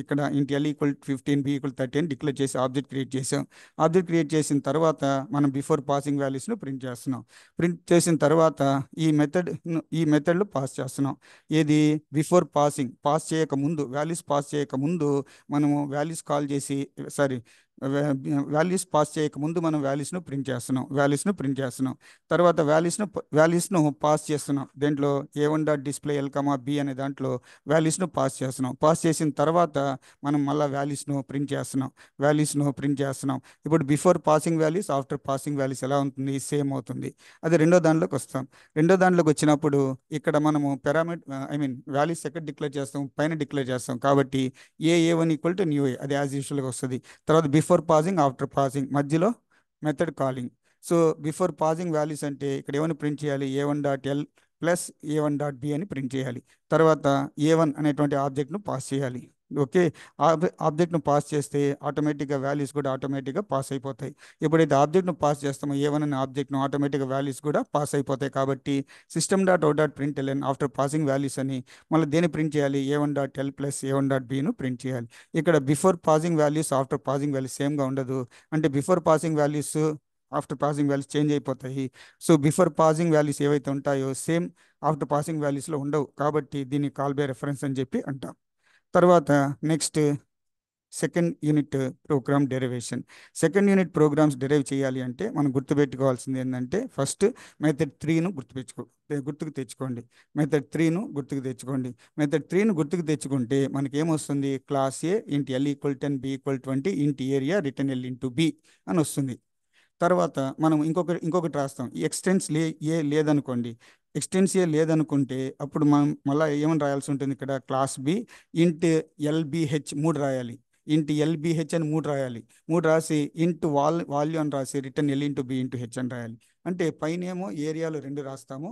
ఇక్కడ ఇంటి ఎల్ ఈక్వల్ 15, బి ఈక్వల్ 30 అని డిక్లేర్ చేసి ఆబ్జెక్ట్ క్రియేట్ చేసాం. ఆబ్జెక్ట్ క్రియేట్ చేసిన తర్వాత మనం బిఫోర్ పాసింగ్ వాల్యూస్ను ప్రింట్ చేస్తున్నాం. ప్రింట్ చేసిన తర్వాత ఈ మెథడ్లో పాస్ చేస్తున్నాం. ఏది? బిఫోర్ పాస్ చేయక ముందు, వాల్యూస్ పాస్ చేయక ముందు మనము వాల్యూస్ కాల్ చేసి సారీ వాల్యూస్ పాస్ చేయక ముందు మనం వాల్యూస్ను ప్రింట్ చేస్తున్నాం. తర్వాత వాల్యూస్ను పాస్ చేస్తున్నాం. దేంట్లో? ఏ1 డాట్ డిస్ప్లే ఎల్ కమా బి అనే దాంట్లో వాల్యూస్ను పాస్ చేస్తున్నాం. పాస్ చేసిన తర్వాత మనం మళ్ళీ వాల్యూస్ను ప్రింట్ చేస్తున్నాం. ఇప్పుడు before passing values, after passing values ఎలా ఉంటుంది? సేమ్ అవుతుంది. అదే రెండో దాంట్లోకి వస్తాం. రెండో దాంట్లోకి వచ్చినప్పుడు ఇక్కడ మనము వాల్యూస్ ఎక్కడ డిక్లేర్ చేస్తాం? పైన డిక్లేర్ చేస్తాం. కాబట్టి A one equal to new A, అది యాజ్ యూజువల్గా వస్తుంది. తర్వాత బిఫోర్ పాసింగ్, ఆఫ్టర్ పాసింగ్, మధ్యలో method calling. So before passing values అంటే ఇక్కడ ఏమని ప్రింట్ చేయాలి? A one dot L plus A one dot B అని ప్రింట్ చేయాలి. తర్వాత ఏ1 అనేటువంటి ఆబ్జెక్ట్ను పాస్ చేయాలి. ఓకే, ఆబ్జెక్ట్ను పాస్ చేస్తే ఆటోమేటిక్గా వాల్యూస్ కూడా ఆటోమేటిక్గా పాస్ అయిపోతాయి. ఎప్పుడైతే ఆబ్జెక్ట్ను పాస్ చేస్తామో ఏ1 అనే ఆబ్జెక్ట్ను ఆటోమేటిక్గా వాల్యూస్ కూడా పాస్ అయిపోతాయి. కాబట్టి system dot out dot print LN after passing values అని మళ్ళీ దేని ప్రింట్ చేయాలి? A one dot L plus A one dot బిను ప్రింట్ చేయాలి. ఇక్కడ before passing values, after passing values సేమ్గా ఉండదు. అంటే before passing values, after passing values change అయిపోతాయి. సో బిఫోర్ పాసింగ్ వాల్యూస్ ఏవైతే ఉంటాయో సేమ్ ఆఫ్టర్ పాసింగ్ వాల్యూస్లో ఉండవు. కాబట్టి దీన్ని కాల్ బై రెఫరెన్స్ అని చెప్పి అంటాం. తర్వాత next second unit program derivation. Second unit programs derive చేయాలి అంటే మనం గుర్తుపెట్టుకోవాల్సింది ఏంటంటే ఫస్ట్ మెథడ్ 3ను గుర్తుకు తెచ్చుకోండి. మెథడ్ 3ను గుర్తుకు తెచ్చుకుంటే మనకి ఏమొస్తుంది? Class A int L equal 10, B equal 20, int area return L into B అని వస్తుంది. తర్వాత మనం ఇంకొకటి రాస్తాం. ఈ ఎక్స్టెన్స్ ఏ లేదనుకుంటే అప్పుడు మనం మళ్ళీ ఏమని రాయాల్సి ఉంటుంది? ఇక్కడ క్లాస్ బి ఇంట్ ఎల్బిహెచ్ 3 రాయాలి. ఇంటి ఎల్బిహెచ్ అని 3 రాయాలి. 3 రాసి ఇంటూ వాల్యూ అని రాసి return L into B into H అని రాయాలి. అంటే పైన ఏమో ఏరియాలో 2 రాస్తాము,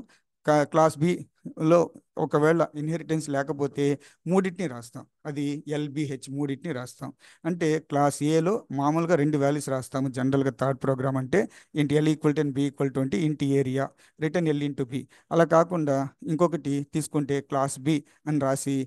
క్లాస్ బిలో ఒకవేళ ఇన్హెరిటెన్స్ లేకపోతే మూడింటిని రాస్తాం. అది ఎల్బిహెచ్ మూడింటిని రాస్తాం. అంటే క్లాస్ ఏలో మామూలుగా 2 వాల్యూస్ రాస్తాము జనరల్గా థర్డ్ ప్రోగ్రామ్ అంటే ఇంటి L equal 10, B equal 20, int area return L into B. అలా కాకుండా ఇంకొకటి తీసుకుంటే క్లాస్ బి అని రాసి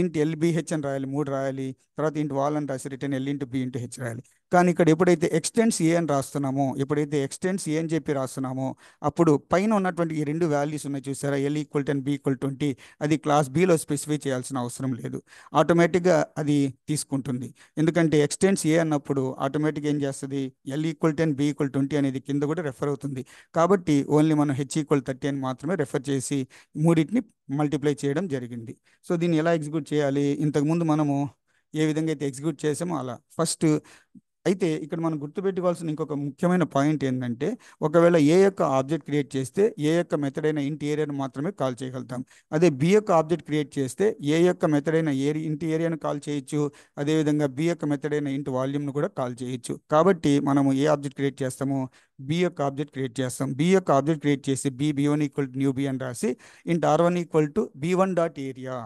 ఇంటి ఎల్బిహెచ్ అని రాయాలి, 3 రాయాలి. తర్వాత ఇంటి వాల్ అని రాసి return L into B into H రాయాలి. కానీ ఇక్కడ ఎప్పుడైతే ఎక్స్టెండ్స్ ఏ అని రాస్తున్నామో, ఎప్పుడైతే ఎక్స్టెండ్స్ ఏ అని చెప్పి రాస్తున్నామో, అప్పుడు పైన ఉన్నటువంటి ఈ రెండు వాల్యూస్ ఉన్నాయి చూసారా, ఎల్ ఈక్వల్ 10 బి ఈక్వల్ 20, అది క్లాస్ బిలో స్పెసిఫై చేయాల్సిన అవసరం లేదు. ఆటోమేటిక్గా అది తీసుకుంటుంది. ఎందుకంటే ఎక్స్టెండ్స్ ఏ అన్నప్పుడు ఆటోమేటిక్గా ఏం చేస్తుంది, ఎల్ ఈక్వల్ 10 బి ఈక్వల్ 20 అనేది కింద కూడా రెఫర్ అవుతుంది. కాబట్టి ఓన్లీ మనం హెచ్ ఈక్వల్ 30 అని మాత్రమే రెఫర్ చేసి మూడింటిని మల్టిప్లై చేయడం జరిగింది. సో దీన్ని ఎలా ఎగ్జిక్యూట్ చేయాలి, ఇంతకుముందు మనము ఏ విధంగా అయితే ఎగ్జిక్యూట్ చేసామో అలా ఫస్ట్. అయితే ఇక్కడ మనం గుర్తుపెట్టుకోవాల్సిన ఇంకొక ముఖ్యమైన పాయింట్ ఏంటంటే, ఒకవేళ ఏ యొక్క ఆబ్జెక్ట్ క్రియేట్ చేస్తే ఏ యొక్క మెథడ్ అయిన ఇంటి ఏరియాను మాత్రమే కాల్ చేయగలుగుతాం. అదే బి యొక్క ఆబ్జెక్ట్ క్రియేట్ చేస్తే ఏ యొక్క మెథడ్ అయిన ఇంటి ఏరియాను కాల్ చేయొచ్చు. అదేవిధంగా బి యొక్క మెథడ్ అయిన ఇంటి వాల్యూమ్ను కూడా కాల్ చేయొచ్చు. కాబట్టి మనము ఏ ఆబ్జెక్ట్ క్రియేట్ చేస్తామో బి యొక్క ఆబ్జెక్ట్ క్రియేట్ చేస్తాం. బి యొక్క ఆబ్జెక్ట్ క్రియేట్ చేసి B one equal to new B అని రాసి int R one equal to B one dot area,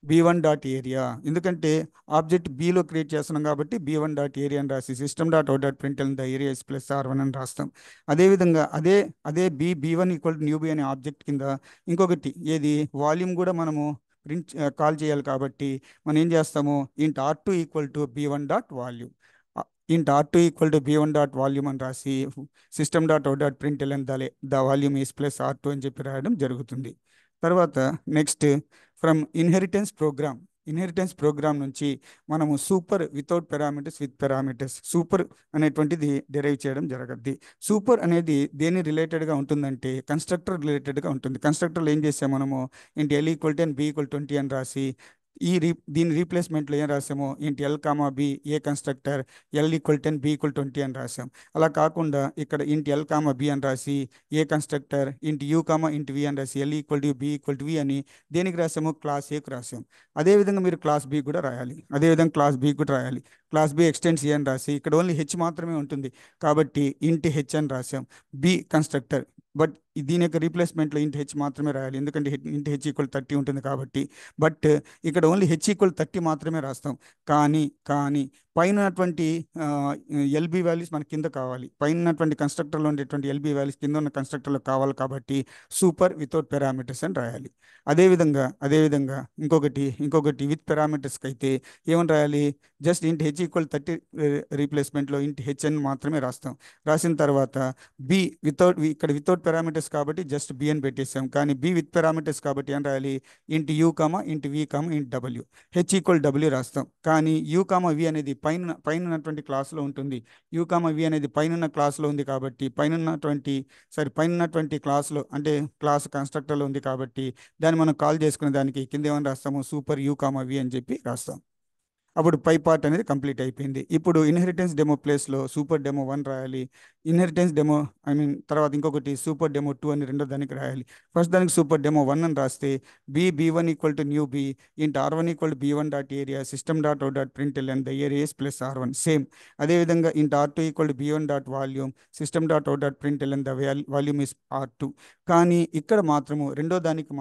B one dot area. ఎందుకంటే ఆబ్జెక్ట్ బిలో క్రియేట్ చేస్తున్నాం కాబట్టి బి1 డాట్ ఏరియా అని రాసి system dot out dot print the area is plus R one అని రాస్తాం. అదేవిధంగా అదే B one equal to new B అనే ఆబ్జెక్ట్ కింద ఇంకొకటి ఏది వాల్యూమ్ కూడా మనము ప్రింట్ కాల్ చేయాలి. కాబట్టి మనం ఏం చేస్తాము, int R two equal to B one dot volume, int R two equal to B one dot volume అని రాసి system dot out dot print the volume is plus R two అని చెప్పి రాయడం జరుగుతుంది. తర్వాత నెక్స్ట్, ఫ్రమ్ ఇన్హెరిటెన్స్ ప్రోగ్రామ్ నుంచి మనము super without parameters with parameters, super అనేటువంటిది డెరైవ్ చేయడం జరగద్ది. సూపర్ అనేది దేని రిలేటెడ్గా ఉంటుందంటే కన్స్ట్రక్టర్ రిలేటెడ్గా ఉంటుంది. కన్స్ట్రక్టర్లో ఏం చేసాము మనము, ఇంటి ఎల్ ఈక్వల్ 10 బి ఈక్వల్ 20 అని రాసి దీని రీప్లేస్మెంట్లో ఏం రాసాము, int L comma B A constructor L equal 10 B equal 20 అని రాసాం. అలా కాకుండా ఇక్కడ ఇంటి ఎల్ కామా బి అని రాసి A constructor int U comma int V అని రాసి L equal to B equal to V అని దేనికి రాసాము, క్లాస్ ఏకి రాసాం. అదేవిధంగా మీరు క్లాస్ బి కూడా రాయాలి. అదేవిధంగా క్లాస్ బి కూడా రాయాలి. క్లాస్ బి ఎక్స్టెండ్స్ ఏ అని రాసి ఇక్కడ ఓన్లీ హెచ్ మాత్రమే ఉంటుంది కాబట్టి ఇంటి హెచ్ అని రాసాం. బి కన్స్ట్రక్టర్, బట్ దీని యొక్క రీప్లేస్మెంట్లో ఇంటి హెచ్ మాత్రమే రాయాలి. ఎందుకంటే ఇంటి హెచ్ ఈక్వల్ 30 ఉంటుంది కాబట్టి. బట్ ఇక్కడ ఓన్లీ హెచ్ ఈక్వల్ 30 మాత్రమే రాస్తాం. కానీ పైన ఉన్నటువంటి ఎల్బి వాల్యూస్ మనకి కింద కావాలి. పైన ఉన్నటువంటి కన్స్ట్రక్టర్లో ఉండేటువంటి ఎల్బి వాల్యూస్ కింద ఉన్న కన్స్ట్రక్టర్లో కావాలి కాబట్టి సూపర్ వితౌట్ పారామీటర్స్ అని రాయాలి. అదేవిధంగా ఇంకొకటి విత్ పారామీటర్స్కి అయితే ఏమని రాయాలి, జస్ట్ ఇంటి హెచ్ ఈక్వల్ 30 రీప్లేస్మెంట్లో ఇంటి హెచ్ అని మాత్రమే రాస్తాం. రాసిన తర్వాత బి ఇక్కడ వితౌట్ పారామీటర్స్ కాబట్టి జస్ట్ బి అని పెట్టేసాం. కానీ బి విత్ పారామీటర్స్ కాబట్టి ఏం రాయాలి, ఇంటి యూ కామా ఇంటి వి కామా ఇంటి డబ్ల్యూ, హెచ్ ఈక్వల్ డబ్ల్యూ రాస్తాం. కానీ యూ కామా వి అనేది పైన ఉన్నటువంటి క్లాస్లో ఉంటుంది. యూ కామా వి అనేది పైన క్లాస్లో ఉంది కాబట్టి పైన ఉన్నటువంటి క్లాస్లో అంటే క్లాస్ కన్స్ట్రక్టర్లో ఉంది కాబట్టి దాన్ని మనం కాల్ చేసుకునే దానికి కింద ఏమని రాస్తాము, సూపర్ యూ కామా వి అని చెప్పి రాస్తాం. అప్పుడు పై పార్ట్ అనేది కంప్లీట్ అయిపోయింది. ఇప్పుడు ఇన్హెరిటెన్స్ డెమో ప్లేస్లో సూపర్ డెమో 1 రాయాలి. ఇన్హెరిటెన్స్ డెమో తర్వాత ఇంకొకటి సూపర్ డెమో 2 అని రెండో దానికి రాయాలి. ఫస్ట్ దానికి సూపర్ డెమో 1 అని రాస్తే B one equal to new B int R one equal to B one dot area system dot out dot print the area is plus R one same. అదేవిధంగా int R two equal to B one dot volume system dot out dot print the volume is R two. కానీ ఇక్కడ మాత్రము రెండో దానికి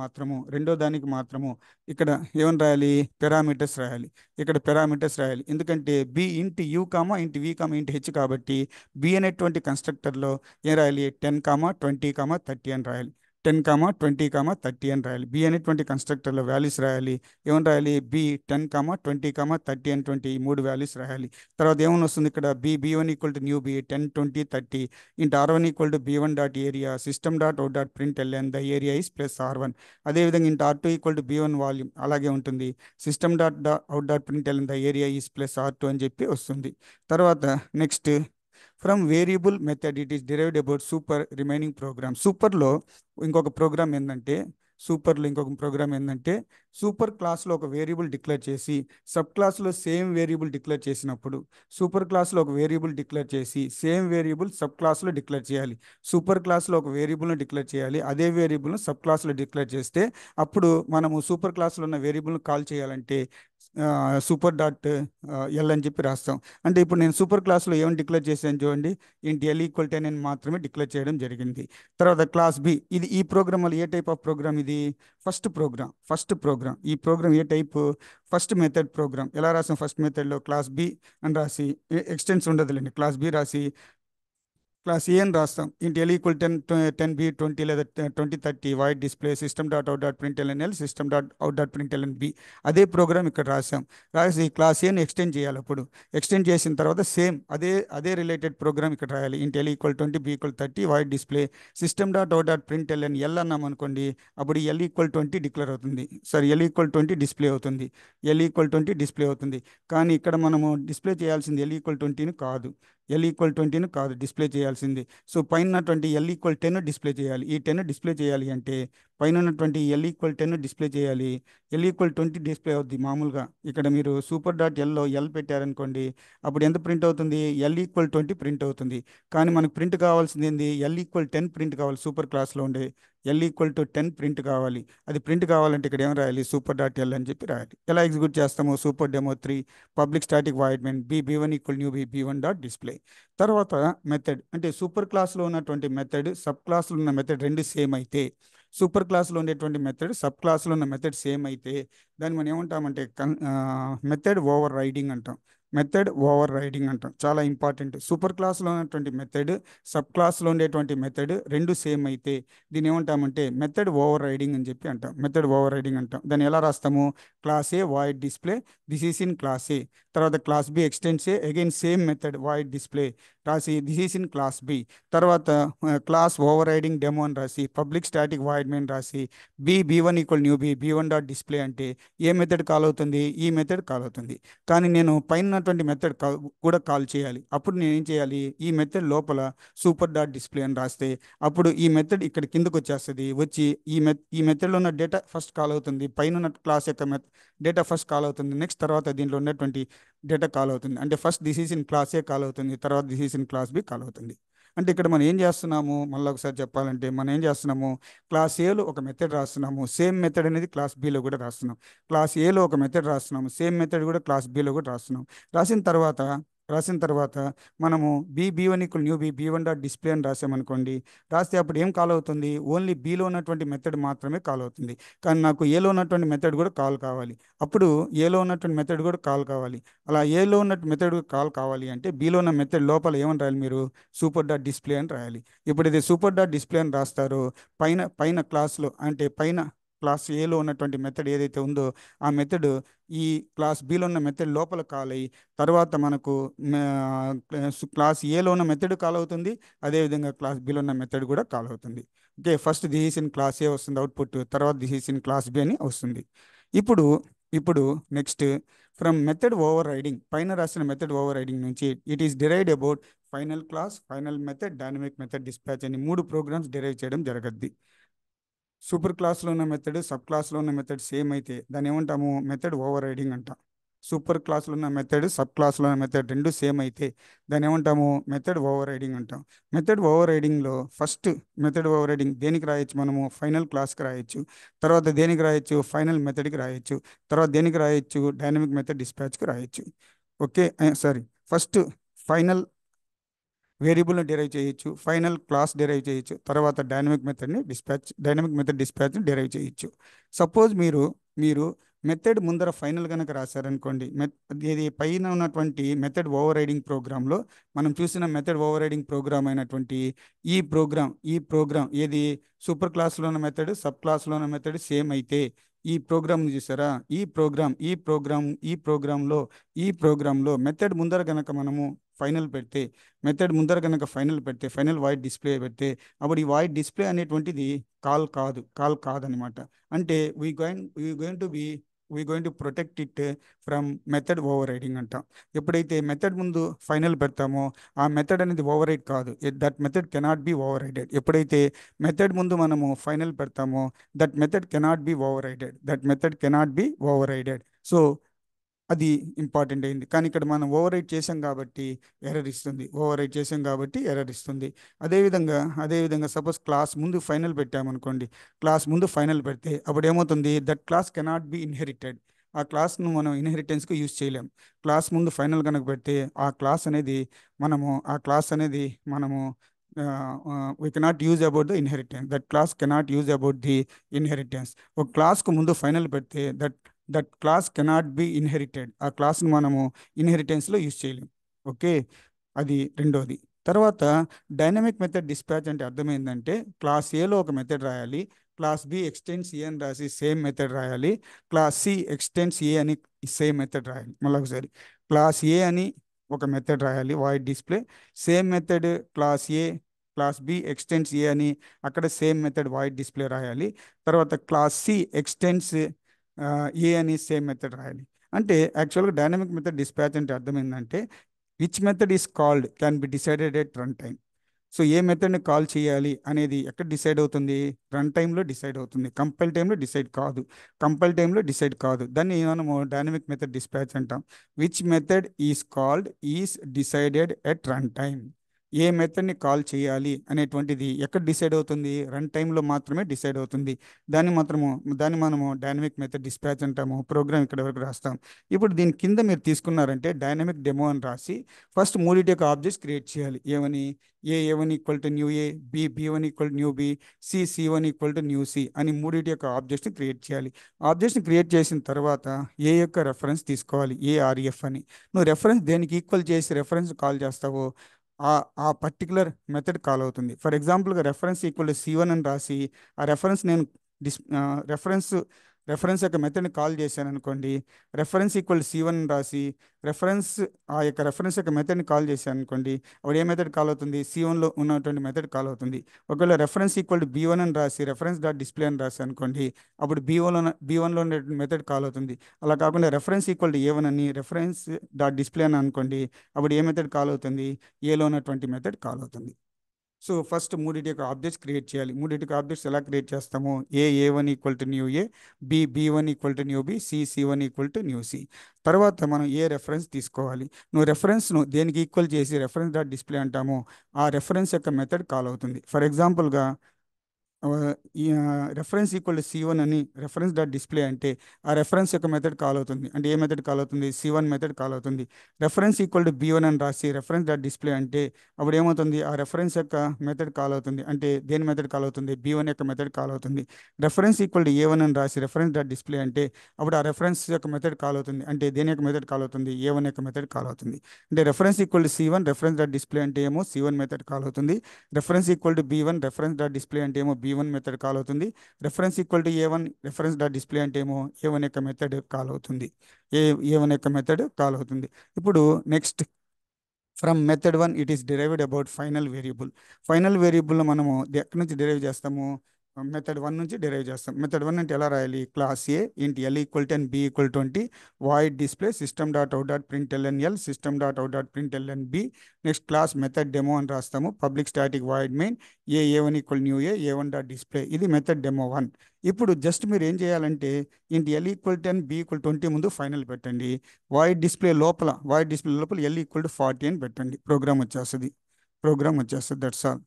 మాత్రము ఇక్కడ ఏమని రాయాలి, పారామీటర్స్ రాయాలి. ఇక్కడ పారామీటర్స్ రాయాలి. ఎందుకంటే బి ఇంటి యూ కామా ఇంటి వి కామా ఇంటి హెచ్ కాబట్టి బి అనేటువంటి కన్స్ట్రక్టర్లో ఏం రాయాలి, 10 కామా 20 కామా 30 అని రాయాలి. 10 కామా 20 కామా 30 అని రాయాలి. బి అనేటువంటి కన్స్ట్రక్టర్లో వాల్యూస్ రాయాలి. ఏమని రాయాలి, బి 10 కామా 20 కామా 30 అని 20 ఈ 3 వాల్యూస్ రాయాలి. తర్వాత ఏమని వస్తుంది ఇక్కడ, B one equal to new B 10 20 30 int R one equal to B one dot area system dot out dot print the area is plus R one. అదేవిధంగా int R two equal to B one volume అలాగే ఉంటుంది. System out dot print the area is plus R two అని చెప్పి వస్తుంది. తర్వాత next, from variable method it is derived about super remaining program. ఇంకొక program ఏంటంటే super క్లాస్లో ఒక వేరియబుల్ డిక్లేర్ చేసి సబ్ క్లాస్లో సేమ్ వేరియబుల్ డిక్లేర్ చేసినప్పుడు సూపర్ క్లాస్లో ఒక వేరియబుల్ డిక్లేర్ చేసి సేమ్ వేరియబుల్ సబ్ క్లాస్లో డిక్లేర్ చేయాలి. సూపర్ క్లాస్లో ఒక వేరియబుల్ను డిక్లేర్ చేయాలి, అదే వేరియబుల్ను సబ్ క్లాస్లో డిక్లేర్ చేస్తే అప్పుడు మనము సూపర్ క్లాస్లో ఉన్న వేరియబుల్ను కాల్ చేయాలంటే సూపర్ డాట్ ఎల్ అని చెప్పి రాస్తాం. అంటే ఇప్పుడు నేను సూపర్ క్లాస్లో ఏమని డిక్లేర్ చేశాను చూడండి, ఇంటి ఎల్ ఈక్వల్ 10 అని మాత్రమే డిక్లేర్ చేయడం జరిగింది. తర్వాత క్లాస్ బి, ఈ ప్రోగ్రామ్ వల్ల ఏ టైప్ ఆఫ్ ప్రోగ్రామ్ ఇది, ఫస్ట్ ప్రోగ్రామ్. ఈ ప్రోగ్రామ్ ఏ టైప్, ఫస్ట్ మెథడ్ ప్రోగ్రామ్. ఎలా రాసాం, ఫస్ట్ మెథడ్లో క్లాస్ బి అని రాసి ఎక్స్టెన్స్ ఉండదులేండి, క్లాస్ బి రాసి క్లాస్ ఏ అని రాస్తాం. ఇంటి ఎల్ ఈక్వల్ 10 బి 20 లేదా 20 30 void display system dot out dot println L system dot out dot println B. అదే ప్రోగ్రామ్ ఇక్కడ రాసాం. రాసి క్లాస్ ఏని ఎక్స్టెండ్ చేయాలి. అప్పుడు ఎక్స్టెండ్ చేసిన తర్వాత సేమ్ అదే అదే రిలేటెడ్ ప్రోగ్రామ్ ఇక్కడ రాయాలి. Int L equal 20 B equal 30 void display system dot out dot println L అన్నాం అనుకోండి, అప్పుడు ఎల్ ఈక్వల్ 20 డిక్లేర్ అవుతుంది. సారీ, ఎల్ ఈక్వల్ 20 డిస్ప్లే అవుతుంది. ఎల్ ఈక్వల్ 20 డిస్ప్లే అవుతుంది. కానీ ఇక్కడ మనము డిస్ప్లే చేయాల్సింది ఎల్ ఈక్వల్ 20ని కాదు, ఎల్ ఈక్వల్ 20ని కాదు డిస్ప్లే చేయాల్సింది. సో పైన ఉన్నటువంటి ఎల్ ఈక్వల్ 10 డిస్ప్లే చేయాలి. ఈ 10 డిస్ప్లే చేయాలి అంటే పైన ఉన్నటువంటి ఎల్ ఈక్వల్ 10 డిస్ప్లే చేయాలి. ఎల్ ఈక్వల్ 20 డిస్ప్లే అవుద్ది మామూలుగా. ఇక్కడ మీరు సూపర్ డాట్ ఎల్లో ఎల్ పెట్టారనుకోండి, అప్పుడు ఎంత ప్రింట్ అవుతుంది? ఎల్ ఈక్వల్ 20 ప్రింట్ అవుతుంది. కానీ మనకు ప్రింట్ కావాల్సింది ఏంది? ఎల్ ఈక్వల్ 10 ప్రింట్ కావాలి. సూపర్ క్లాస్లో ఉండే ఎల్ ఈక్వల్ టు 10 ప్రింట్ కావాలి. అది ప్రింట్ కావాలంటే ఇక్కడ ఏం రాయాలి? సూపర్ డాట్ ఎల్ అని చెప్పి రాయాలి. ఎలా ఎగ్జిక్యూట్ చేస్తాము? Super demo 3 public static void main B one equal new B one dot display. తర్వాత మెథడ్ అంటే సూపర్ క్లాస్లో ఉన్నటువంటి మెథడ్, సబ్ క్లాస్లో ఉన్న మెథడ్ రెండు సేమ్ అయితే, సూపర్ క్లాస్లో ఉండేటువంటి మెథడ్, సబ్ క్లాస్లో ఉన్న మెథడ్ సేమ్ అయితే దాన్ని మనం ఏమంటామంటే మెథడ్ ఓవర్ రైడింగ్ అంటాం. మెథడ్ ఓవర్ రైడింగ్ అంటాం. చాలా ఇంపార్టెంట్. సూపర్ క్లాస్లో ఉన్నటువంటి మెథడ్, సబ్ క్లాస్లో ఉండేటువంటి మెథడ్ రెండు సేమ్ అయితే దీన్ని ఏమంటామంటే మెథడ్ ఓవర్ రైడింగ్ అని చెప్పి అంటాం. మెథడ్ ఓవర్ రైడింగ్ అంటాం. దాన్ని ఎలా రాస్తాము? Class A void display this is in class A, తర్వాత class B extends A again same method void display రాసి this is in class B. తర్వాత క్లాస్ ఓవర్ రైడింగ్ డెమో అని రాసి పబ్లిక్ స్టాటిక్ వాయిడ్ మెయిన్ రాసి B one equal new B one dot display అంటే A method call అవుతుంది? ఈ method call అవుతుంది. కానీ నేను పైన ఉన్నటువంటి మెథడ్ కూడా కాల్ చేయాలి. అప్పుడు నేను ఏం చేయాలి? ఈ మెథడ్ లోపల సూపర్ డాట్ డిస్ప్లే అని రాస్తే అప్పుడు ఈ మెథడ్ ఇక్కడ కిందకు వచ్చేస్తుంది. వచ్చి ఈ మెథడ్లో ఉన్న డేటా ఫస్ట్ కాల్ అవుతుంది. పైన ఉన్న క్లాస్ యొక్క డేటా ఫస్ట్ కాల్ అవుతుంది. నెక్స్ట్ తర్వాత దీంట్లో ఉన్నటువంటి డేటా కాల్ అవుతుంది. అంటే first this is in class A call అవుతుంది, తర్వాత this is in class be call అవుతుంది. అంటే ఇక్కడ మనం ఏం చేస్తున్నాము? మళ్ళీ ఒకసారి చెప్పాలంటే మనం ఏం చేస్తున్నాము? క్లాస్ ఏలో ఒక మెథడ్ రాస్తున్నాము, సేమ్ మెథడ్ అనేది క్లాస్ బిలో కూడా రాస్తున్నాం. క్లాస్ ఏలో ఒక మెథడ్ రాస్తున్నాము, సేమ్ మెథడ్ కూడా క్లాస్ బిలో కూడా రాస్తున్నాం. రాసిన తర్వాత రాసిన తర్వాత మనము బి1 equal new B one dot display అని రాసామనుకోండి, రాస్తే అప్పుడు ఏం కాల్ అవుతుంది? ఓన్లీ బిలో ఉన్నటువంటి మెథడ్ మాత్రమే కాల్ అవుతుంది. కానీ నాకు ఏలో ఉన్నటువంటి మెథడ్ కూడా కాల్ కావాలి. అప్పుడు ఏలో ఉన్నటువంటి మెథడ్ కూడా కాల్ కావాలి. అలా ఏలో ఉన్న మెథడ్ కాల్ కావాలి అంటే బిలో ఉన్న మెథడ్ లోపల ఏమని రాయాలి మీరు? సూపర్ డాట్ డిస్ప్లే అని రాయాలి. ఇప్పుడు ఇది సూపర్ డాట్ డిస్ప్లే అని రాస్తారో పైన పైన క్లాస్లో అంటే పైన క్లాస్ ఏలో ఉన్నటువంటి మెథడ్ ఏదైతే ఉందో ఆ మెథడ్ ఈ క్లాస్ బిలో ఉన్న మెథడ్ లోపల కాల్ అయ్యి తర్వాత మనకు క్లాస్ ఏలో ఉన్న మెథడ్ కాల్ అవుతుంది. అదేవిధంగా క్లాస్ బిలో ఉన్న మెథడ్ కూడా కాల్ అవుతుంది. Okay, first this is in class A వస్తుంది అవుట్పుట్, తర్వాత this is in class B అని వస్తుంది. ఇప్పుడు ఇప్పుడు next from method overriding, పైన రాసిన మెథడ్ ఓవర్ రైడింగ్ నుంచి it is derived about final class, final method, dynamic method, dispatch అని మూడు ప్రోగ్రామ్స్ డిరైవ్ చేయడం జరగద్ది. సూపర్ క్లాస్లో ఉన్న మెథడ్, సబ్ క్లాస్లో ఉన్న మెథడ్ సేమ్ అయితే దాన్ని ఏమంటాము? మెథడ్ ఓవర్ రైడింగ్ అంటాం. సూపర్ క్లాస్లో ఉన్న మెథడ్, సబ్ క్లాస్లో ఉన్న మెథడ్ రెండు సేమ్ అయితే దాన్ని ఏమంటాము? మెథడ్ ఓవర్ రైడింగ్ అంటాం. మెథడ్ ఓవర్ రైడింగ్లో ఫస్ట్ మెథడ్ ఓవర్ రైడింగ్ దేనికి రాయొచ్చు? మనము ఫైనల్ క్లాస్కి రాయొచ్చు. తర్వాత దేనికి రాయొచ్చు? ఫైనల్ మెథడ్కి రాయొచ్చు. తర్వాత దేనికి రాయొచ్చు? డైనమిక్ మెథడ్, డిస్పాచ్కి రాయొచ్చు. ఓకే, సారీ, ఫస్ట్ ఫైనల్ వేరియబుల్ని డిరైవ్ చేయొచ్చు, ఫైనల్ క్లాస్ డిరైవ్ చేయొచ్చు, తర్వాత డైనమిక్ మెథడ్ డిస్పాచ్ని డిరైవ్ చేయొచ్చు. సపోజ్ మీరు మెథడ్ ముందర ఫైనల్ కనుక రాశారనుకోండి, ఇది పైన ఉన్నటువంటి మెథడ్ ఓవర్ రైడింగ్ ప్రోగ్రాంలో మనం చూసిన మెథడ్ ఓవర్ రైడింగ్ ప్రోగ్రామ్ అయినటువంటి ఈ ప్రోగ్రామ్ ఏది? సూపర్ క్లాస్లో ఉన్న మెథడ్, సబ్ క్లాస్లో ఉన్న మెథడ్ సేమ్ అయితే ఈ ప్రోగ్రామ్ చూసారా? ఈ ప్రోగ్రాంలో మెథడ్ ముందర గనక మనము ఫైనల్ పెడితే ఫైనల్ వాయిడ్ డిస్ప్లే పెడితే అప్పుడు ఈ వాయిడ్ డిస్ప్లే అనేటువంటిది కాల్ కాదనమాట. అంటే we going to protect it from method overriding అంటాం. ఎప్పుడైతే మెథడ్ ముందు ఫైనల్ పెడతామో ఆ మెథడ్ అనేది ఓవర్ రైడ్ కాదు. That method cannot be over raided. ఎప్పుడైతే మెథడ్ ముందు మనము ఫైనల్ పెడతామో that method cannot be over raided. So అది ఇంపార్టెంట్ అయింది. కానీ ఇక్కడ మనం ఓవర్ రైట్ చేసాం కాబట్టి ఎర్రర్ ఇస్తుంది. అదేవిధంగా సపోజ్ క్లాస్ ముందు ఫైనల్ పెట్టామనుకోండి, క్లాస్ ముందు ఫైనల్ పెడితే అప్పుడు ఏమవుతుంది? That class cannot be inherited. ఆ క్లాస్ను మనం ఇన్హెరిటెన్స్కి యూజ్ చేయలేం. క్లాస్ ముందు ఫైనల్ కనుక పెడితే ఆ క్లాస్ అనేది మనము we cannot use about the inheritance. That class cannot use about the inheritance. ఒక క్లాస్కు ముందు ఫైనల్ పెడితే that class cannot be inherited. ఆ క్లాస్ను మనము ఇన్హెరిటెన్స్లో యూజ్ చేయలేం. ఓకే, అది రెండోది. తర్వాత డైనమిక్ మెథడ్ డిస్పాచ్ అంటే అర్థమైందంటే క్లాస్ ఏలో ఒక మెథడ్ రాయాలి, క్లాస్ బి ఎక్స్టెండ్స్ ఏ అని రాసి సేమ్ మెథడ్ రాయాలి, క్లాస్ సి ఎక్స్టెండ్స్ ఏ అని సేమ్ మెథడ్ రాయాలి. మళ్ళీ ఒకసారి క్లాస్ ఏ అని ఒక మెథడ్ రాయాలి void display, same method class A class B extends A అని అక్కడ సేమ్ మెథడ్ వాయిడ్ డిస్ప్లే రాయాలి. తర్వాత క్లాస్ సి ఎక్స్టెండ్స్ ఏ అని సేమ్ మెథడ్ రాయాలి. అంటే యాక్చువల్గా డైనమిక్ మెథడ్ డిస్పాచ్ అంటే అర్థం ఏంటంటే which method is called can be decided at run time. So ఏ మెథడ్ని కాల్ చేయాలి అనేది ఎక్కడ డిసైడ్ అవుతుంది? రన్ టైంలో డిసైడ్ అవుతుంది, కంపైల్ టైంలో డిసైడ్ కాదు. కంపైల్ టైంలో డిసైడ్ కాదు, దాన్ని మనము డైనమిక్ మెథడ్ డిస్పాచ్ అంటాం. Which method is called is decided at run time. ఏ మెథడ్ని కాల్ చేయాలి అనేటువంటిది ఎక్కడ డిసైడ్ అవుతుంది? రన్ టైంలో మాత్రమే డిసైడ్ అవుతుంది. దాన్ని మనము డైనమిక్ మెథడ్ డిస్పాచ్ అంటాము. ప్రోగ్రామ్ ఇక్కడ వరకు రాస్తాం. ఇప్పుడు దీని కింద మీరు తీసుకున్నారంటే డైనమిక్ డెమో అని రాసి ఫస్ట్ మూడింటి యొక్క ఆబ్జెక్ట్స్ క్రియేట్ చేయాలి. ఏమని? A one equal to new A, B one equal to new B, C one equal to new C అని మూడింటి యొక్క ఆబ్జెక్ట్స్ని క్రియేట్ చేయాలి. ఆబ్జెక్ట్స్ని క్రియేట్ చేసిన తర్వాత ఏ యొక్క రెఫరెన్స్ తీసుకోవాలి, ఏఆర్ఎఫ్ అని. నువ్వు రెఫరెన్స్ దేనికి ఈక్వల్ చేసి రెఫరెన్స్ కాల్ చేస్తావో ఆ ఆ పర్టికులర్ మెథడ్ కాల్ అవుతుంది. ఫర్ ఎగ్జాంపుల్గా రెఫరెన్స్ ఈక్వల్ టు సి1 అని రాసి ఆ రెఫరెన్స్ నేను డిస్ రెఫరెన్స్ రెఫరెన్స్ యొక్క మెథడ్ని కాల్ చేశాను అనుకోండి, రెఫరెన్స్ ఈక్వల్ సి1 అని రాసి రెఫరెన్స్ ఆ యొక్క రెఫరెన్స్ యొక్క మెథడ్ని కాల్ చేశాను అనుకోండి, అప్పుడు ఏ మెథడ్ కాల్ అవుతుంది? సి1లో ఉన్నటువంటి మెథడ్ కాల్ అవుతుంది. ఒకవేళ రెఫరెన్స్ ఈక్వల్ టు బి1 అని రాసి రెఫరెన్స్ డాట్ డిస్ప్లే అని రాసి అనుకోండి, అప్పుడు బి1లో ఉన్న మెథడ్ కాల్ అవుతుంది. అలా కాకుండా రెఫరెన్స్ ఈక్వల్ టు ఏ1 అని రెఫరెన్స్ డాట్ డిస్ప్లే అని అనుకోండి, అప్పుడు ఏ మెథడ్ కాల్ అవుతుంది? ఏలో ఉన్నటువంటి మెథడ్ కాల్ అవుతుంది. సో ఫస్ట్ మూడింటి యొక్క ఆబ్జెక్ట్స్ క్రియేట్ చేయాలి. మూడింటికి ఆబ్జెక్ట్స్ ఎలా క్రియేట్ చేస్తాము? A one equal to new A, B one equal to new B, C one equal to new C. తర్వాత మనం ఏ రెఫరెన్స్ తీసుకోవాలి. నువ్వు రెఫరెన్స్ను దేనికి ఈక్వల్ చేసి రెఫరెన్స్ డాట్ డిస్ప్లే అంటామో ఆ రెఫరెన్స్ యొక్క మెథడ్ కాల్ అవుతుంది. ఫర్ ఎగ్జాంపుల్గా ఈ రెఫరెన్స్ ఈక్వల్ టు సి1 అని రెఫరెన్స్ డాట్ డిస్ప్లే అంటే ఆ రెఫరెన్స్ యొక్క మెథడ్ కాల్ అవుతుంది. అంటే ఏ మెథడ్ కాల్ అవుతుంది? సి1 మెథడ్ కాల్ అవుతుంది. రెఫరెన్స్ ఈక్వల్ టు బి1 అని రాసి రెఫరెన్స్ డాట్ డిస్ప్లే అంటే అప్పుడు ఏమవుతుంది? ఆ రెఫరెన్స్ యొక్క మెథడ్ కాల్ అవుతుంది. అంటే దేని మెథడ్ కాల్ అవుతుంది? బి1 యొక్క మెథడ్ కాల్ అవుతుంది. రెఫరెన్స్ ఈక్వల్ టు ఏ1 అని రాసి రెఫరెన్స్ డాట్ డిస్ప్లే అంటే అప్పుడు ఆ రెఫరెన్స్ యొక్క మెథడ్ కాల్ అవుతుంది. అంటే దేని యొక్క మెథడ్ కాల్ అవుతుంది? ఏ1 యొక్క మెథడ్ కాల్ అవుతుంది. అంటే reference equal to సి1 reference dot display అంటే ఏమో సి1 మెథడ్ కాల్ అవుతుంది. Reference equal to బి1 reference dot display అంటే ఏమో బి1 మెథడ్ కాల్ అవుతుంది. Reference equal to ఏ1 reference dot display అంటే ఏమో ఏ1 యొక్క మెథడ్ కాల్ అవుతుంది. ఏ1 యొక్క మెథడ్ కాల్ అవుతుంది. ఇప్పుడు next from method 1 it is derived about final variable. Final variable మనము ఎక్కడి నుంచి డిరైవ్ చేస్తాము? మెథడ్ 1 నుంచి డిరైవ్ చేస్తాం. మెథడ్ 1 అంటే ఎలా రాయాలి? Class A int L equal to B equal 20 void display system dot out dot print LN L system dot out dot print LN B. Next class method demo అని రాస్తాము. Public static void main A one equal new A one dot display. ఇది method demo 1. ఇప్పుడు just మీరు ఏం చేయాలంటే ఇంటి L equal 10 B equal 20 ముందు final పెట్టండి. వాయిడ్ డిస్ప్లే లోపల ఎల్ ఈక్వల్ టు 40 అని పెట్టండి. ప్రోగ్రామ్ వచ్చేస్తుంది. That's all.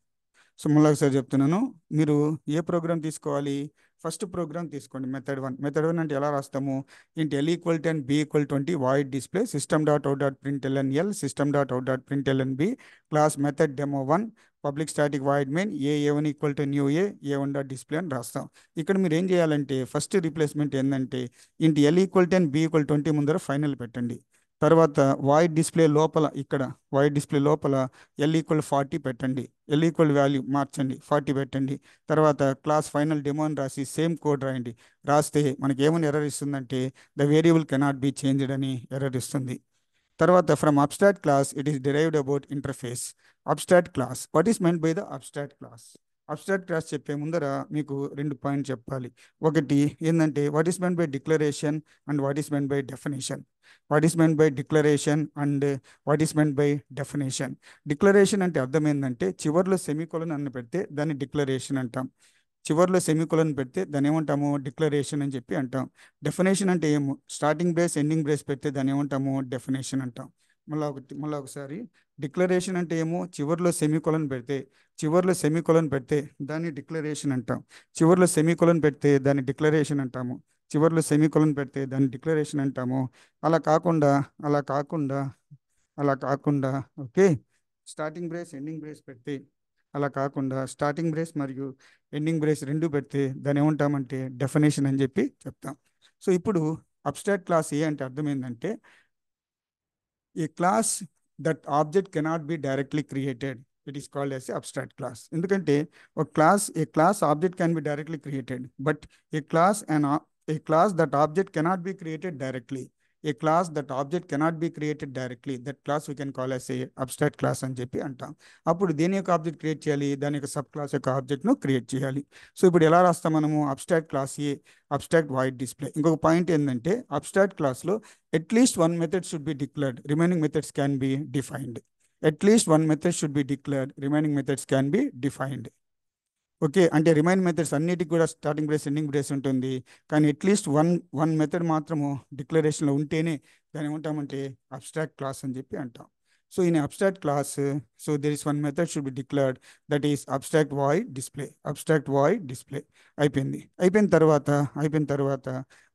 సో మళ్ళీ ఒకసారి చెప్తున్నాను, మీరు ఏ ప్రోగ్రామ్ తీసుకోవాలి? ఫస్ట్ ప్రోగ్రామ్ తీసుకోండి, మెథడ్ 1 అంటే ఎలా రాస్తాము? Int L equal 10 B equal 20 void display system dot out dot print LN L system dot out dot print LN B class method demo 1 public static void main A one equal to new A one dot display అని రాస్తాం. ఇక్కడ మీరు ఏం చేయాలంటే first replacement ఏంటంటే ఇంటి L equal 10 B equal 20 ముందర final పెట్టండి. తర్వాత వాయిడ్ డిస్ప్లే లోపల ఎల్ ఈక్వల్ 40 పెట్టండి. ఎల్ ఈక్వల్ వాల్యూ మార్చండి, 40 పెట్టండి. తర్వాత క్లాస్ ఫైనల్ డెమో అని రాసి సేమ్ కోడ్ రాయండి. రాస్తే మనకి ఏమని ఎర్రర్ ఇస్తుందంటే the variable cannot be changed అని ఎర్రర్ ఇస్తుంది. తర్వాత from abstract class it is derived about interface. Abstract class what is meant by the abstract class? Abstract class చెప్పే ముందర మీకు 2 పాయింట్ చెప్పాలి. ఒకటి ఏంటంటే what is meant by declaration and what is meant by definition. What is meant by declaration and what is meant by definition. Declaration అంటే అర్థం ఏంటంటే చివర్లో సెమీకోలన్ అని పెడితే దాన్ని డిక్లరేషన్ అంటాం. చివర్లో సెమీకోలన్ పెడితే దాన్ని ఏమంటాము? డిక్లరేషన్ అని చెప్పి అంటాం. డెఫినేషన్ అంటే ఏమో స్టార్టింగ్ బ్రేస్ ఎండింగ్ బ్రేస్ పెడితే దాన్ని ఏమంటాము? డెఫినేషన్ అంటాం. మళ్ళీ ఒకసారి డిక్లరేషన్ అంటే ఏమో చివర్లో సెమీకోలన్ పెడితే దాన్ని డిక్లరేషన్ అంటాం. చివర్లో సెమీకోలన్ పెడితే దాన్ని డిక్లరేషన్ అంటాము. చివర్లో సెమీకోలన్ పెడితే దాన్ని డిక్లరేషన్ అంటాము. అలా కాకుండా అలా కాకుండా అలా కాకుండా okay, starting brace ending brace పెడితే అలా కాకుండా స్టార్టింగ్ బ్రేస్ మరియు ఎండింగ్ బ్రేస్ రెండు పెడితే దాన్ని ఏమంటామంటే డెఫినేషన్ అని చెప్పి చెప్తాం. సో ఇప్పుడు అబ్స్ట్రాక్ట్ క్లాస్ ఏ అంటే అర్థం ఏంటంటే a class that object cannot be directly created. It is called as abstract class. ఎందుకంటే a class object can be directly created, but a class and a class that object cannot be created directly. A class that object cannot be created directly, that class we can call as a abstract class అని చెప్పి అంటాం. అప్పుడు దేని యొక్క object create చేయాలి, దాని యొక్క sub class యొక్క ఆబ్జెక్ట్ను క్రియేట్ చేయాలి. సో ఇప్పుడు ఎలా రాస్తాం మనము, అబ్స్ట్రాక్ట్ క్లాస్ ఏ అబ్స్ట్రాక్ట్ వాయిడ్ డిస్ప్లే. ఇంకొక పాయింట్ ఏంటంటే అబ్స్ట్రాక్ట్ క్లాస్లో at least one method should be declared, remaining methods can be defined. At least one method should be declared, remaining methods can be defined. Okay, అంటే remain methods అన్నిటికి కూడా starting brace ending brace ఉంటుంది, కానీ at least one method మాత్రము డిక్లరేషన్లో ఉంటేనే దాన్ని ఏమంటామంటే abstract class అని చెప్పి అంటాం. So in abstract class, so there is one method should be declared, that is abstract void display. Abstract void display అయిపోయిన తర్వాత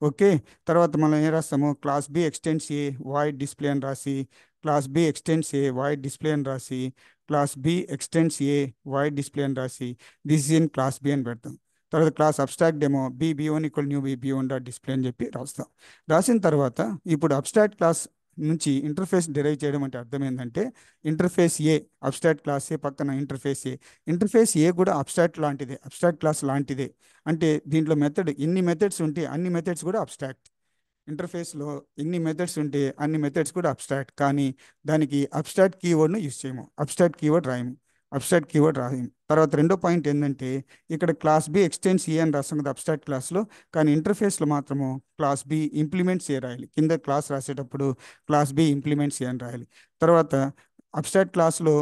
ఓకే, తర్వాత మనం ఏం రాస్తాము, class B extends A void display అని రాసి, class B extends A void display అని రాసి, class B extends A void display అని రాసి, this is in class B అని పెడతాం. తర్వాత class abstract demo B one equal new B one dot display అని చెప్పి రాస్తాం. రాసిన తర్వాత ఇప్పుడు అబ్స్ట్రాక్ట్ క్లాస్ నుంచి ఇంటర్ఫేస్ డిరైవ్ చేయడం అంటే అర్థం ఏంటంటే, ఇంటర్ఫేస్ ఏ అబ్స్ట్రాక్ట్ క్లాస్ ఏ పక్కన ఇంటర్ఫేస్ ఏ కూడా అబ్స్ట్రాక్ట్ లాంటిదే, అబ్స్ట్రాక్ట్ క్లాస్ లాంటిదే. అంటే దీంట్లో మెథడ్ ఎన్ని మెథడ్స్ ఉంటే అన్ని మెథడ్స్ కూడా అబ్స్ట్రాక్ట్. ఇంటర్ఫేస్లో ఎన్ని మెథడ్స్ ఉంటే అన్ని మెథడ్స్ కూడా అబ్స్ట్రాక్ట్, కానీ దానికి అబ్స్ట్రాక్ట్ కీవర్డ్ను యూస్ చేయము, అబ్స్ట్రాక్ట్ కీవర్డ్ రాయము. తర్వాత రెండో పాయింట్ ఏంటంటే, ఇక్కడ క్లాస్ బి ఎక్స్టెండ్స్ ఏ అని రాస్తాం కదా అబ్స్ట్రాక్ట్ క్లాస్లో, కానీ ఇంటర్ఫేస్లో మాత్రము క్లాస్ బి ఇంప్లిమెంట్స్ ఏ రాయాలి. కింద క్లాస్ రాసేటప్పుడు క్లాస్ బి ఇంప్లిమెంట్స్ ఏ అని రాయాలి. తర్వాత అబ్స్ట్రాక్ట్ క్లాస్లో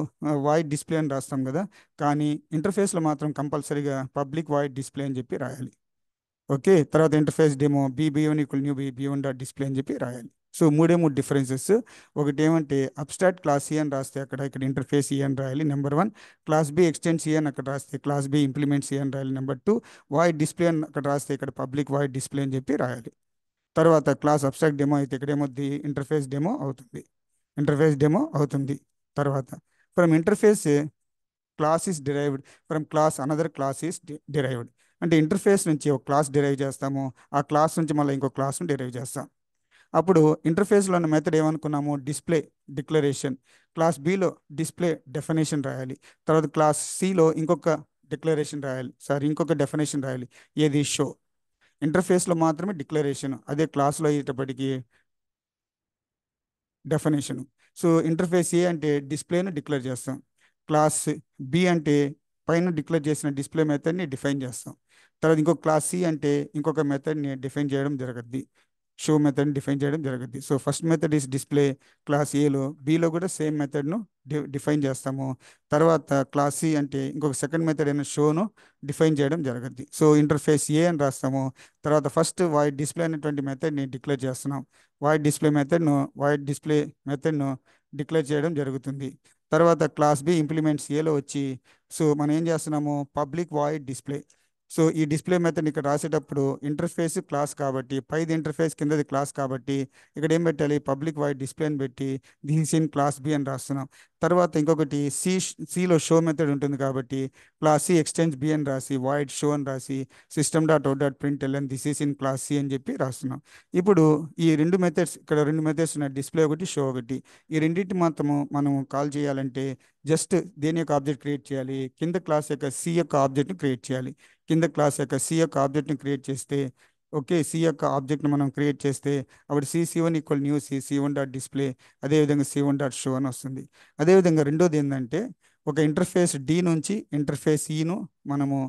వాయిడ్ డిస్ప్లే అని రాస్తాం కదా, కానీ ఇంటర్ఫేస్లో మాత్రం కంపల్సరీగా పబ్లిక్ వాయిడ్ డిస్ప్లే అని చెప్పి రాయాలి. ఓకే, తర్వాత interface demo B one equal new B one dot display అని చెప్పి రాయాలి. సో మూడు డిఫరెన్సెస్. ఒకటి ఏమంటే అబ్స్ట్రాక్ట్ క్లాస్ ఏ అని రాస్తే ఇక్కడ ఇంటర్ఫేస్ ఏ అని రాయాలి number 1. Class B extends A అని అక్కడ రాస్తే క్లాస్ బి ఇంప్లిమెంట్స్ ఏ అని రాయాలి నెంబర్ 2. వాయిడ్ డిస్ప్లే అని అక్కడ రాస్తే ఇక్కడ పబ్లిక్ వాయిడ్ డిస్ప్లే అని చెప్పి రాయాలి. తర్వాత క్లాస్ అబ్స్ట్రాక్ట్ డెమో అయితే ఇక్కడ ఏమవుతుంది, ఇంటర్ఫేస్ డెమో అవుతుంది. తర్వాత from interface class is derived, from class another class is derived. అంటే ఇంటర్ఫేస్ నుంచి ఒక క్లాస్ డిరైవ్ చేస్తాము, ఆ క్లాస్ నుంచి మళ్ళీ ఇంకో క్లాస్ను డిరైవ్ చేస్తాం. అప్పుడు ఇంటర్ఫేస్లో ఉన్న మెథడ్ ఏమనుకున్నాము, డిస్ప్లే డిక్లరేషన్. క్లాస్ బిలో డిస్ప్లే డెఫినేషన్ రాయాలి. తర్వాత క్లాస్ సిలో ఇంకొక డెఫినేషన్ రాయాలి, ఏది షో. ఇంటర్ఫేస్లో మాత్రమే డిక్లరేషన్, అదే క్లాస్లో అయ్యేటప్పటికి డెఫినేషను. సో ఇంటర్ఫేస్ ఏ అంటే డిస్ప్లేను డిక్లేర్ చేస్తాం, క్లాస్ బి అంటే పైన డిక్లేర్ చేసిన డిస్ప్లే మెథడ్ని డిఫైన్ చేస్తాం. తర్వాత ఇంకొక క్లాస్ సి అంటే ఇంకొక మెథడ్ని డిఫైన్ చేయడం జరుగుద్ది, షో మెథడ్ని డిఫైన్ చేయడం జరుగుద్ది. So first method is display class ఏలో, బిలో కూడా సేమ్ మెథడ్ను డిఫైన్ చేస్తాము. తర్వాత క్లాస్ సి అంటే ఇంకొక సెకండ్ మెథడ్ అయిన షోను డిఫైన్ చేయడం జరుగుద్ది. సో ఇంటర్ఫేస్ ఏ అని రాస్తాము. తర్వాత ఫస్ట్ వాయిడ్ డిస్ప్లే అనేటువంటి మెథడ్ని డిక్లేర్ చేస్తున్నాం, వాయిడ్ డిస్ప్లే మెథడ్ను డిక్లేర్ చేయడం జరుగుతుంది. తర్వాత క్లాస్ బి ఇంప్లిమెంట్స్ ఏలో వచ్చి, సో మనం ఏం చేస్తున్నాము, పబ్లిక్ వాయిడ్ డిస్ప్లే. సో ఈ డిస్ప్లే మెథడ్ ఇక్కడ రాసేటప్పుడు ఇంటర్ఫేస్ క్లాస్ కాబట్టి, పైది ఇంటర్ఫేస్ కిందది క్లాస్ కాబట్టి ఇక్కడ ఏం పెట్టాలి, పబ్లిక్ వాయిడ్ డిస్ప్లే అని పెట్టి దిస్ ఇన్ క్లాస్ బి అని రాస్తున్నాం. తర్వాత ఇంకొకటి సిలో షో మెథడ్ ఉంటుంది కాబట్టి క్లాస్ సి ఎక్స్టెండ్స్ బి అని రాసి, వాయిడ్ షో అని రాసి, system.out.println this is in class C అని చెప్పి రాస్తున్నాం. ఇప్పుడు ఈ ఇక్కడ రెండు మెథడ్స్ ఉన్నాయి, డిస్ప్లే ఒకటి, షో ఒకటి. ఈ రెండింటి మాత్రము మనం కాల్ చేయాలంటే జస్ట్ దేని యొక్క ఆబ్జెక్ట్ క్రియేట్ చేయాలి, కింద క్లాస్ యొక్క సి యొక్క ఆబ్జెక్ట్ని క్రియేట్ చేయాలి. కింద క్లాస్ యొక్క సి యొక్క ఆబ్జెక్ట్ని క్రియేట్ చేస్తే, ఓకే, సి యొక్క ఆబ్జెక్ట్ని మనం క్రియేట్ చేస్తే అప్పుడు సి1 equal new C one dot display, అదేవిధంగా సి1 డాట్ షో అని వస్తుంది. అదేవిధంగా రెండోది ఏంటంటే, ఒక ఇంటర్ఫేస్ డి నుంచి ఇంటర్ఫేస్ ఈను మనము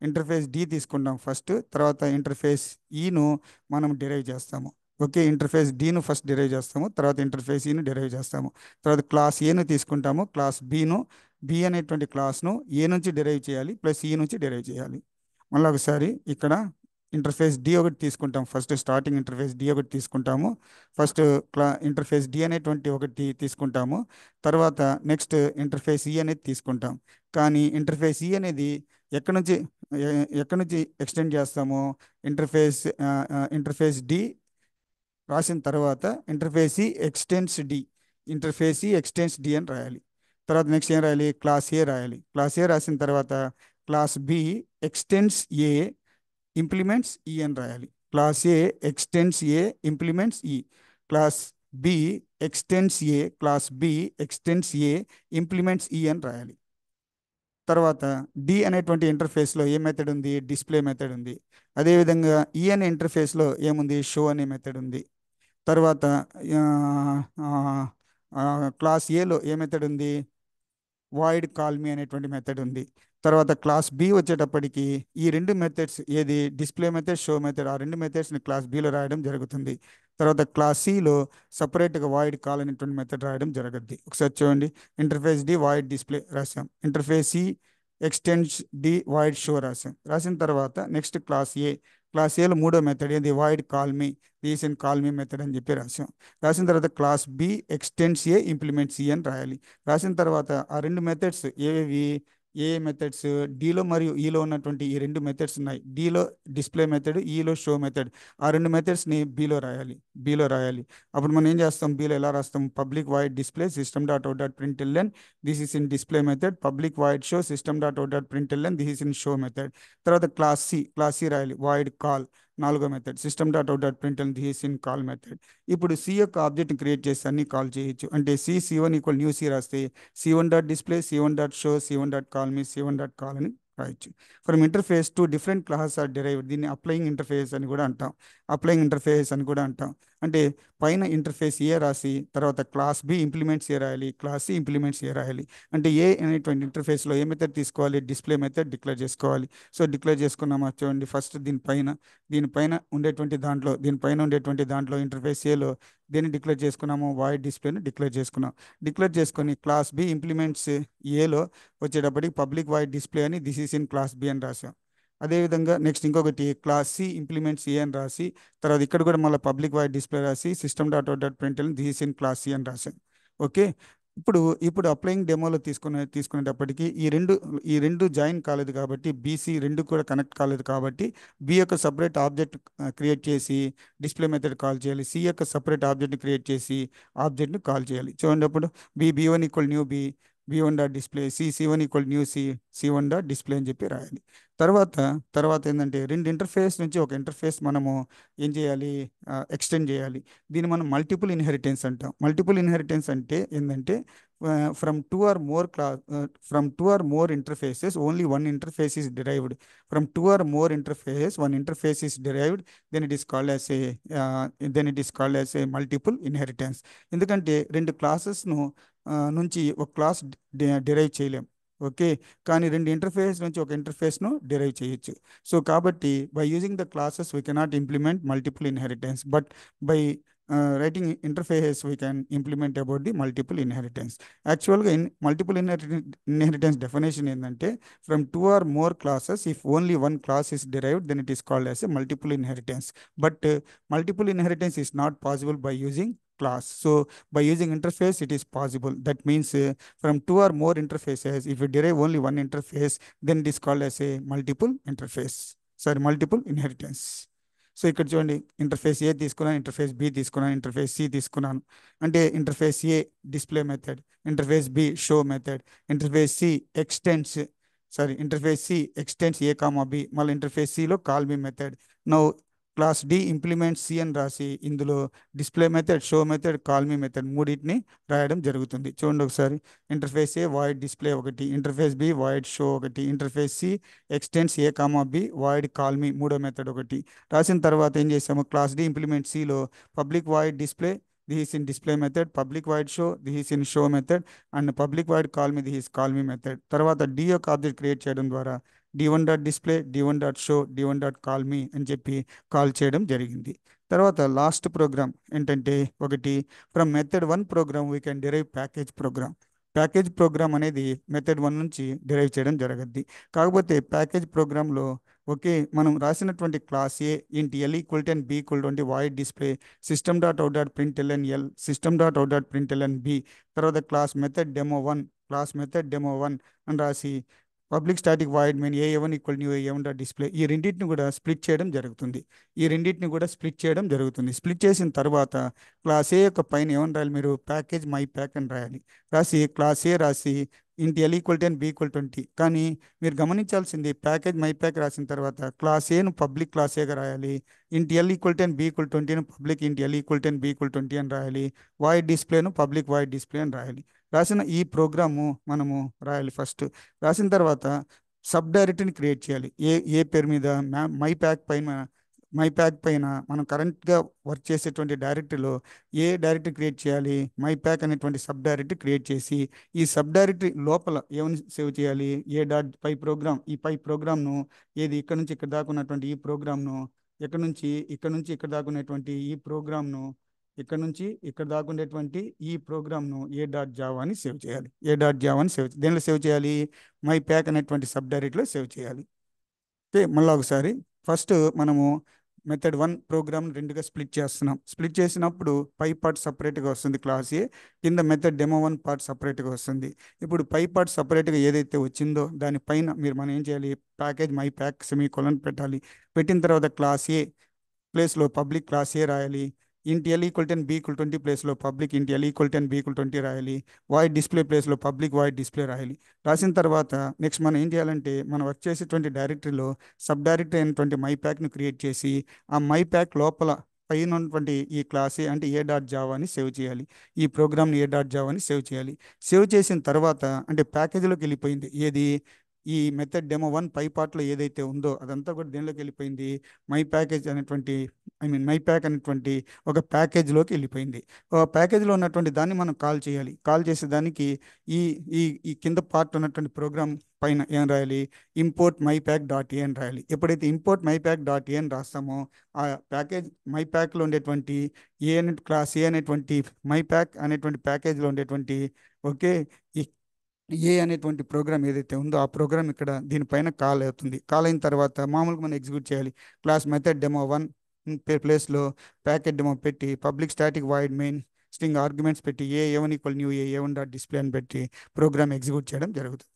ఇంటర్ఫేస్ డి తీసుకుంటాం ఫస్ట్, తర్వాత ఇంటర్ఫేస్ ఈను మనం డిరైవ్ చేస్తాము. ఓకే, ఇంటర్ఫేస్ డీను ఫస్ట్ డిరైవ్ చేస్తాము, తర్వాత ఇంటర్ఫేస్ ఈను డిరైవ్ చేస్తాము. తర్వాత క్లాస్ ఏను తీసుకుంటాము, క్లాస్ బి అనేటువంటి క్లాస్ను ఏ నుంచి డిరైవ్ చేయాలి, ప్లస్ ఈ నుంచి డిరైవ్ చేయాలి. మళ్ళీ ఒకసారి ఇక్కడ ఇంటర్ఫేస్ డి ఒకటి తీసుకుంటాం, ఫస్ట్ స్టార్టింగ్ ఇంటర్ఫేస్ డి ఒకటి తీసుకుంటాము, ఫస్ట్ ఇంటర్ఫేస్ డి అనేటువంటి ఒకటి తీసుకుంటాము, తర్వాత నెక్స్ట్ ఇంటర్ఫేస్ ఈ అనేది తీసుకుంటాం. కానీ ఇంటర్ఫేస్ ఈ అనేది ఎక్కడి నుంచి ఎక్స్టెండ్ చేస్తాము, ఇంటర్ఫేస్ డి రాసిన తర్వాత ఇంటర్ఫేస్ ఈ ఎక్స్టెండ్స్ డి అని రాయాలి. తర్వాత నెక్స్ట్ ఏం రాయాలి, క్లాస్ ఏ రాయాలి. క్లాస్ ఏ రాసిన తర్వాత క్లాస్ బి ఎక్స్టెండ్స్ ఏ ఇంప్లిమెంట్స్ ఈ అని రాయాలి. క్లాస్ ఏ ఎక్స్టెండ్స్ ఏ ఇంప్లిమెంట్స్ ఈ, క్లాస్ బి ఎక్స్టెండ్స్ ఏ ఇంప్లిమెంట్స్ ఈ అని రాయాలి. తర్వాత డి అనేటువంటి ఇంటర్ఫేస్లో ఏ మెథడ్ ఉంది? డిస్ప్లే మెథడ్ ఉంది. అదేవిధంగా ఈ అనే ఇంటర్ఫేస్లో ఏముంది? షో అనే మెథడ్ ఉంది. తర్వాత ఆ, ఆ, క్లాస్ ఏలో ఏ మెథడ్ ఉంది? వాయిడ్ కాల్ మీ అనేటువంటి మెథడ్ ఉంది. తర్వాత క్లాస్ బి వచ్చేటప్పటికి ఈ రెండు మెథడ్స్, ఏది డిస్ప్లే మెథడ్, షో మెథడ్, ఆ రెండు మెథడ్స్ని క్లాస్ బిలో రాయడం జరుగుతుంది. తర్వాత క్లాస్ సిలో సపరేట్గా వాయిడ్ కాల్ అనేటువంటి మెథడ్ రాయడం జరుగుద్ది. ఒకసారి చూడండి, ఇంటర్ఫేస్ డి వాయిడ్ డిస్ప్లే రాసాం, interface C extends D void show రాసాం. రాసిన తర్వాత నెక్స్ట్ క్లాస్ ఏలో మూడో మెథడ్ ఏది? Void call me, recent call me method అని చెప్పి రాసాం. రాసిన తర్వాత class B extends A implement C అని రాయాలి. రాసిన తర్వాత ఆ రెండు మెథడ్స్ ఏవేవి? ఏ మెథడ్స్? డీలో మరియు ఈలో ఉన్నటువంటి ఈ రెండు మెథడ్స్ ఉన్నాయి. డీలో డిస్ప్లే మెథడ్, ఈలో షో మెథడ్. ఆ రెండు మెథడ్స్ని బీలో రాయాలి. అప్పుడు మనం ఏం చేస్తాం? బీలో ఎలా రాస్తాం? Public void display system dot out dot println this is in display method, public void show system dot out dot println this is in show method. తర్వాత క్లాస్ సి రాయాలి, వాయిడ్ కాల్ నాలుగో method, system dot out dot println this is in call method. ఇప్పుడు C యొక్క ఆబ్జెక్ట్ని create చేసి అన్ని call చేయొచ్చు. అంటే సి1 equal new C రాస్తే C one dot display, C one dot show, C one dot call me, C one dot call అని రాయొచ్చు. From interface to different classes are derived. దీన్ని అప్లయింగ్ ఇంటర్ఫేస్ అని కూడా అంటాం. అంటే పైన ఇంటర్ఫేస్ ఏ రాసి తర్వాత క్లాస్ బి ఇంప్లిమెంట్స్ ఏ రాయాలి, క్లాస్ సి ఇంప్లిమెంట్స్ ఏ రాయాలి. అంటే ఏ అనేటువంటి ఇంటర్ఫేస్లో ఏ మెథడ్ తీసుకోవాలి? డిస్ప్లే మెథడ్ డిక్లేర్ చేసుకోవాలి. సో డిక్లేర్ చేసుకున్నామా? చూడండి, ఫస్ట్ దీనిపైన ఉండేటువంటి దాంట్లో ఇంటర్ఫేస్ ఏలో దేన్ని డిక్లేర్ చేసుకున్నాము? వాయిడ్ డిస్ప్లేని డిక్లేర్ చేసుకున్నాం. డిక్లేర్ చేసుకొని క్లాస్ బి ఇంప్లిమెంట్స్ ఏలో వచ్చేటప్పటికి పబ్లిక్ వాయిడ్ డిస్ప్లే అని this is in class B అని రాసాం. అదేవిధంగా నెక్స్ట్ ఇంకొకటి క్లాస్ సి ఇంప్లిమెంట్స్ ఏ అని రాసి తర్వాత ఇక్కడ కూడా మళ్ళీ పబ్లిక్ వాయిడ్ డిస్ప్లే రాసి system dot out dot print this is in class C అని రాసాం. ఓకే. ఇప్పుడు అప్లయింగ్ డెమోలో తీసుకునేటప్పటికి ఈ రెండు జాయిన్ కాలేదు కాబట్టి, బీసీ రెండు కూడా కనెక్ట్ కాలేదు కాబట్టి బి యొక్క సపరేట్ ఆబ్జెక్ట్ క్రియేట్ చేసి డిస్ప్లే మెథడ్ కాల్ చేయాలి. సి యొక్క సపరేట్ ఆబ్జెక్ట్ని క్రియేట్ చేసి ఆబ్జెక్ట్ని కాల్ చేయాలి. చూడండి, అప్పుడు B one equal new B one dot display, C one equal new C one dot display అని చెప్పి రాయాలి. తర్వాత తర్వాత ఏంటంటే రెండు ఇంటర్ఫేస్ నుంచి ఒక ఇంటర్ఫేస్ మనము ఏం చేయాలి? ఎక్స్టెండ్ చేయాలి. దీన్ని మనం మల్టిపుల్ ఇన్హెరిటెన్స్ అంటాం. మల్టిపుల్ ఇన్హెరిటెన్స్ అంటే ఏంటంటే from two or more interfaces only one interface is derived. From two or more interfaces one interface is derived, then it is called as a multiple inheritance. ఎందుకంటే రెండు క్లాసెస్ను నుంచి ఒక class derive చేయలేం. Okay. కానీ రెండు interface నుంచి ఒక ఇంటర్ఫేస్ను డిరైవ్ చేయొచ్చు. సో కాబట్టి by using the classes we cannot implement multiple inheritance, but by writing interfaces we can implement about the multiple inheritance. యాక్చువల్గా మల్టిపుల్ ఇన్హెరిటెన్స్ డెఫినేషన్ ఏంటంటే from two or more classes if only one class is derived then it is called as a multiple inheritance. But multiple inheritance is not possible by using class. So by using interface it is possible. That means from two or more interfaces, if you derive only one interface, then it is called as a multiple inheritance. So ఇక్కడ చూడండి, interface A తీసుకున్నాను, interface B తీసుకున్నాను, interface C తీసుకున్నాను. అంటే interface A display method, interface B show method, interface C extends interface C extends A comma B, మళ్ళీ interface సిలో call B method. Now class D implement C అని రాసి ఇందులో display method, show method, call me method మూడింటిని రాయడం జరుగుతుంది. చూడండి ఒకసారి, ఇంటర్ఫేస్ ఏ వాయిడ్ డిస్ప్లే ఒకటి, ఇంటర్ఫేస్ బి వాయిడ్ షో ఒకటి, interface C extends A comma B void call me మూడో మెథడ్ ఒకటి రాసిన తర్వాత ఏం చేసాము? క్లాస్ డి ఇంప్లిమెంట్ సిలో public void display this is in display method, public void show this is in show method, and public void call me this is call me method. తర్వాత D యొక్క object create చేయడం ద్వారా D one dot display, D one dot show, D one dot call me అని చెప్పి call చేయడం జరిగింది. తర్వాత last program ఏంటంటే ఒకటి, from method 1 program we can derive package program అనేది మెథడ్ 1 నుంచి డిరైవ్ చేయడం జరగద్ది. కాకపోతే ప్యాకేజ్ ప్రోగ్రాంలో ఓకే, మనం రాసినటువంటి class A int L equal to B equal to void display system dot out dot print LN L, system dot out dot print LN B, తర్వాత class method demo one అని రాసి public static void main A one equal new A one dot display ఈ రెండింటిని కూడా split చేయడం జరుగుతుంది. Split చేసిన తర్వాత క్లాస్ ఏ యొక్క పైన ఏమని రాయాలి? మీరు ప్యాకేజ్ మై ప్యాక్ అని రాయాలి. రాసి క్లాస్ ఏ రాసి ఇంటి L equal to B equal 20. కానీ మీరు గమనించాల్సింది, ప్యాకేజ్ మై ప్యాక్ రాసిన తర్వాత క్లాస్ ఏను పబ్లిక్ క్లాస్ ఏగా రాయాలి, int L equal to B equal 20ను public int L equal to B equal 20 అని రాయాలి, వాయిడ్ డిస్ప్లేను పబ్లిక్ వాయిడ్ డిస్ప్లే అని రాయాలి. రాసిన ఈ ప్రోగ్రాము మనము రాయాలి ఫస్ట్. రాసిన తర్వాత సబ్ డైరెక్టరీని క్రియేట్ చేయాలి. ఏ పేరు మీద మై ప్యాక్ పైన మనం కరెంట్గా వర్క్ చేసేటువంటి డైరెక్టరీలో ఏ డైరెక్టరీ క్రియేట్ చేయాలి, మై ప్యాక్ అనేటువంటి సబ్ డైరెక్టరీ క్రియేట్ చేసి ఈ సబ్ డైరెక్టరీ లోపల ఏమని సేవ్ చేయాలి, ఏ డాట్ పై ప్రోగ్రామ్, ఈ పై ప్రోగ్రామ్ను ఏది ఇక్కడ నుంచి ఇక్కడ దాకా ఉన్నటువంటి ఈ ప్రోగ్రామ్ను, ఇక్కడ నుంచి ఇక్కడ దాకా ఉన్నటువంటి ఈ ప్రోగ్రామ్ను, ఇక్కడ నుంచి ఇక్కడ దాకా ఉండేటువంటి ఈ ప్రోగ్రామ్ను ఏ.జావా అని సేవ్ చేయాలి. ఏ.జావా అని దేనిలో సేవ్ చేయాలి, మై ప్యాక్ అనేటువంటి సబ్ డైరెక్టరీలో సేవ్ చేయాలి. ఓకే, మళ్ళీ ఒకసారి ఫస్ట్ మనము మెథడ్ 1 ప్రోగ్రామ్ రెండుగా స్ప్లిట్ చేస్తున్నాం. స్ప్లిట్ చేసినప్పుడు పై పార్ట్ సపరేట్గా వస్తుంది క్లాస్ ఏ, కింద మెథడ్ డెమో 1 పార్ట్ సపరేట్గా వస్తుంది. ఇప్పుడు పై పార్ట్ సపరేట్గా ఏదైతే వచ్చిందో దానిపైన మనం ఏం చేయాలి, ప్యాకేజ్ మై ప్యాక్ సెమీకోలన్ పెట్టాలి. పెట్టిన తర్వాత క్లాస్ ఏ ప్లేస్లో పబ్లిక్ క్లాస్ ఏ రాయాలి. Int L equal ten B equal 20 ప్లేస్లో public int L equal ten B equal 20 రాయాలి. వాయిడ్ డిస్ప్లే ప్లేస్లో పబ్లిక్ వాయిడ్ డిస్ప్లే రాయాలి. రాసిన తర్వాత నెక్స్ట్ మనం ఏం చేయాలంటే మనం వర్క్ చేసేటువంటి డైరెక్టరీలో సబ్ డైరెక్టరీ అయినటువంటి మై ప్యాక్ను క్రియేట్ చేసి ఆ మై ప్యాక్ లోపల పైన ఉన్నటువంటి ఈ క్లాస్ ఏ అంటే ఏ.జావా అని సేవ్ చేయాలి. ఈ ప్రోగ్రామ్ని ఏ.జావా అని సేవ్ చేయాలి. సేవ్ చేసిన తర్వాత అంటే ప్యాకేజీలోకి వెళ్ళిపోయింది ఏది, ఈ మెథడ్ డెమో 1 పై పార్ట్లో ఏదైతే ఉందో అదంతా కూడా దేనిలోకి వెళ్ళిపోయింది, మై ప్యాకేజ్ అనేటువంటి మై ప్యాక్ అనేటువంటి ఒక ప్యాకేజ్లోకి వెళ్ళిపోయింది. ఆ ప్యాకేజ్లో ఉన్నటువంటి దాన్ని మనం కాల్ చేయాలి. కాల్ చేసే దానికి ఈ ఈ ఈ కింద పార్ట్ ఉన్నటువంటి ప్రోగ్రామ్ పైన ఏం రాయాలి, import my pack dot A అని రాయాలి. ఎప్పుడైతే import my pack dot A అని రాస్తామో ఆ ప్యాకేజ్ మై ప్యాక్లో ఉండేటువంటి క్లాస్ ఏ అనేటువంటి మై ప్యాక్ అనేటువంటి ప్యాకేజ్లో ఉండేటువంటి ఓకే ఈ అనేటువంటి ప్రోగ్రామ్ ఏదైతే ఉందో ఆ ప్రోగ్రామ్ ఇక్కడ దీనిపైన కాల్ అవుతుంది. కాల్ అయిన తర్వాత మామూలుగా మనం ఎగ్జిక్యూట్ చేయాలి. క్లాస్ మెథడ్ డెమో 1 ప్లేస్లో ప్యాకెట్ డెమో పెట్టి public static void main string arguments పెట్టి A one equal new A one dot display అని పెట్టి ప్రోగ్రామ్ ఎగ్జిక్యూట్ చేయడం జరుగుతుంది.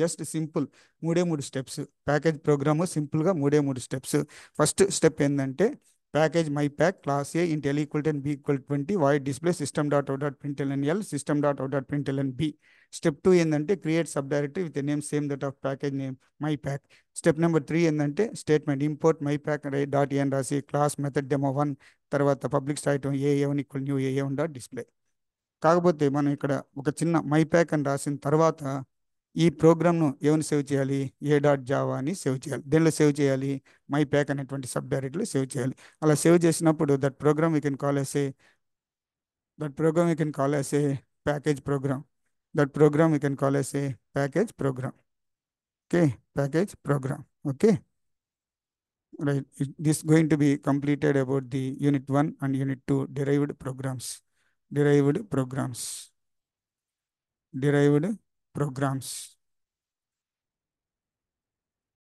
Just simple 3 steps. Package program సింపుల్గా 3 స్టెప్స్. ఫస్ట్ స్టెప్ ఏంటంటే package my pack class A int L equal ten B equal 20 void display system dot out dot println L system dot out dot println B. Step 2 ఏంటంటే create sub directory with name same that of package name my pack. Step number 3 ఏంటంటే statement import my pack dot N రాసి class method demo 1 తర్వాత public stat A one equal new A one dot display. కాకపోతే మనం ఇక్కడ ఒక చిన్న my pack అని రాసిన తర్వాత ఈ ప్రోగ్రామ్ను ఏమని సేవ్ చేయాలి, ఏ.జావా అని సేవ్ చేయాలి. దేనిలో సేవ్ చేయాలి, మై ప్యాక్ అనేటువంటి సబ్ డైరెక్టరీలో సేవ్ చేయాలి. అలా సేవ్ చేసినప్పుడు that program we can call as a package program. That program we can call as a package program. Okay, package program. Okay, right. This is going to be completed about the unit 1 and unit 2 derived programs. Derived programs.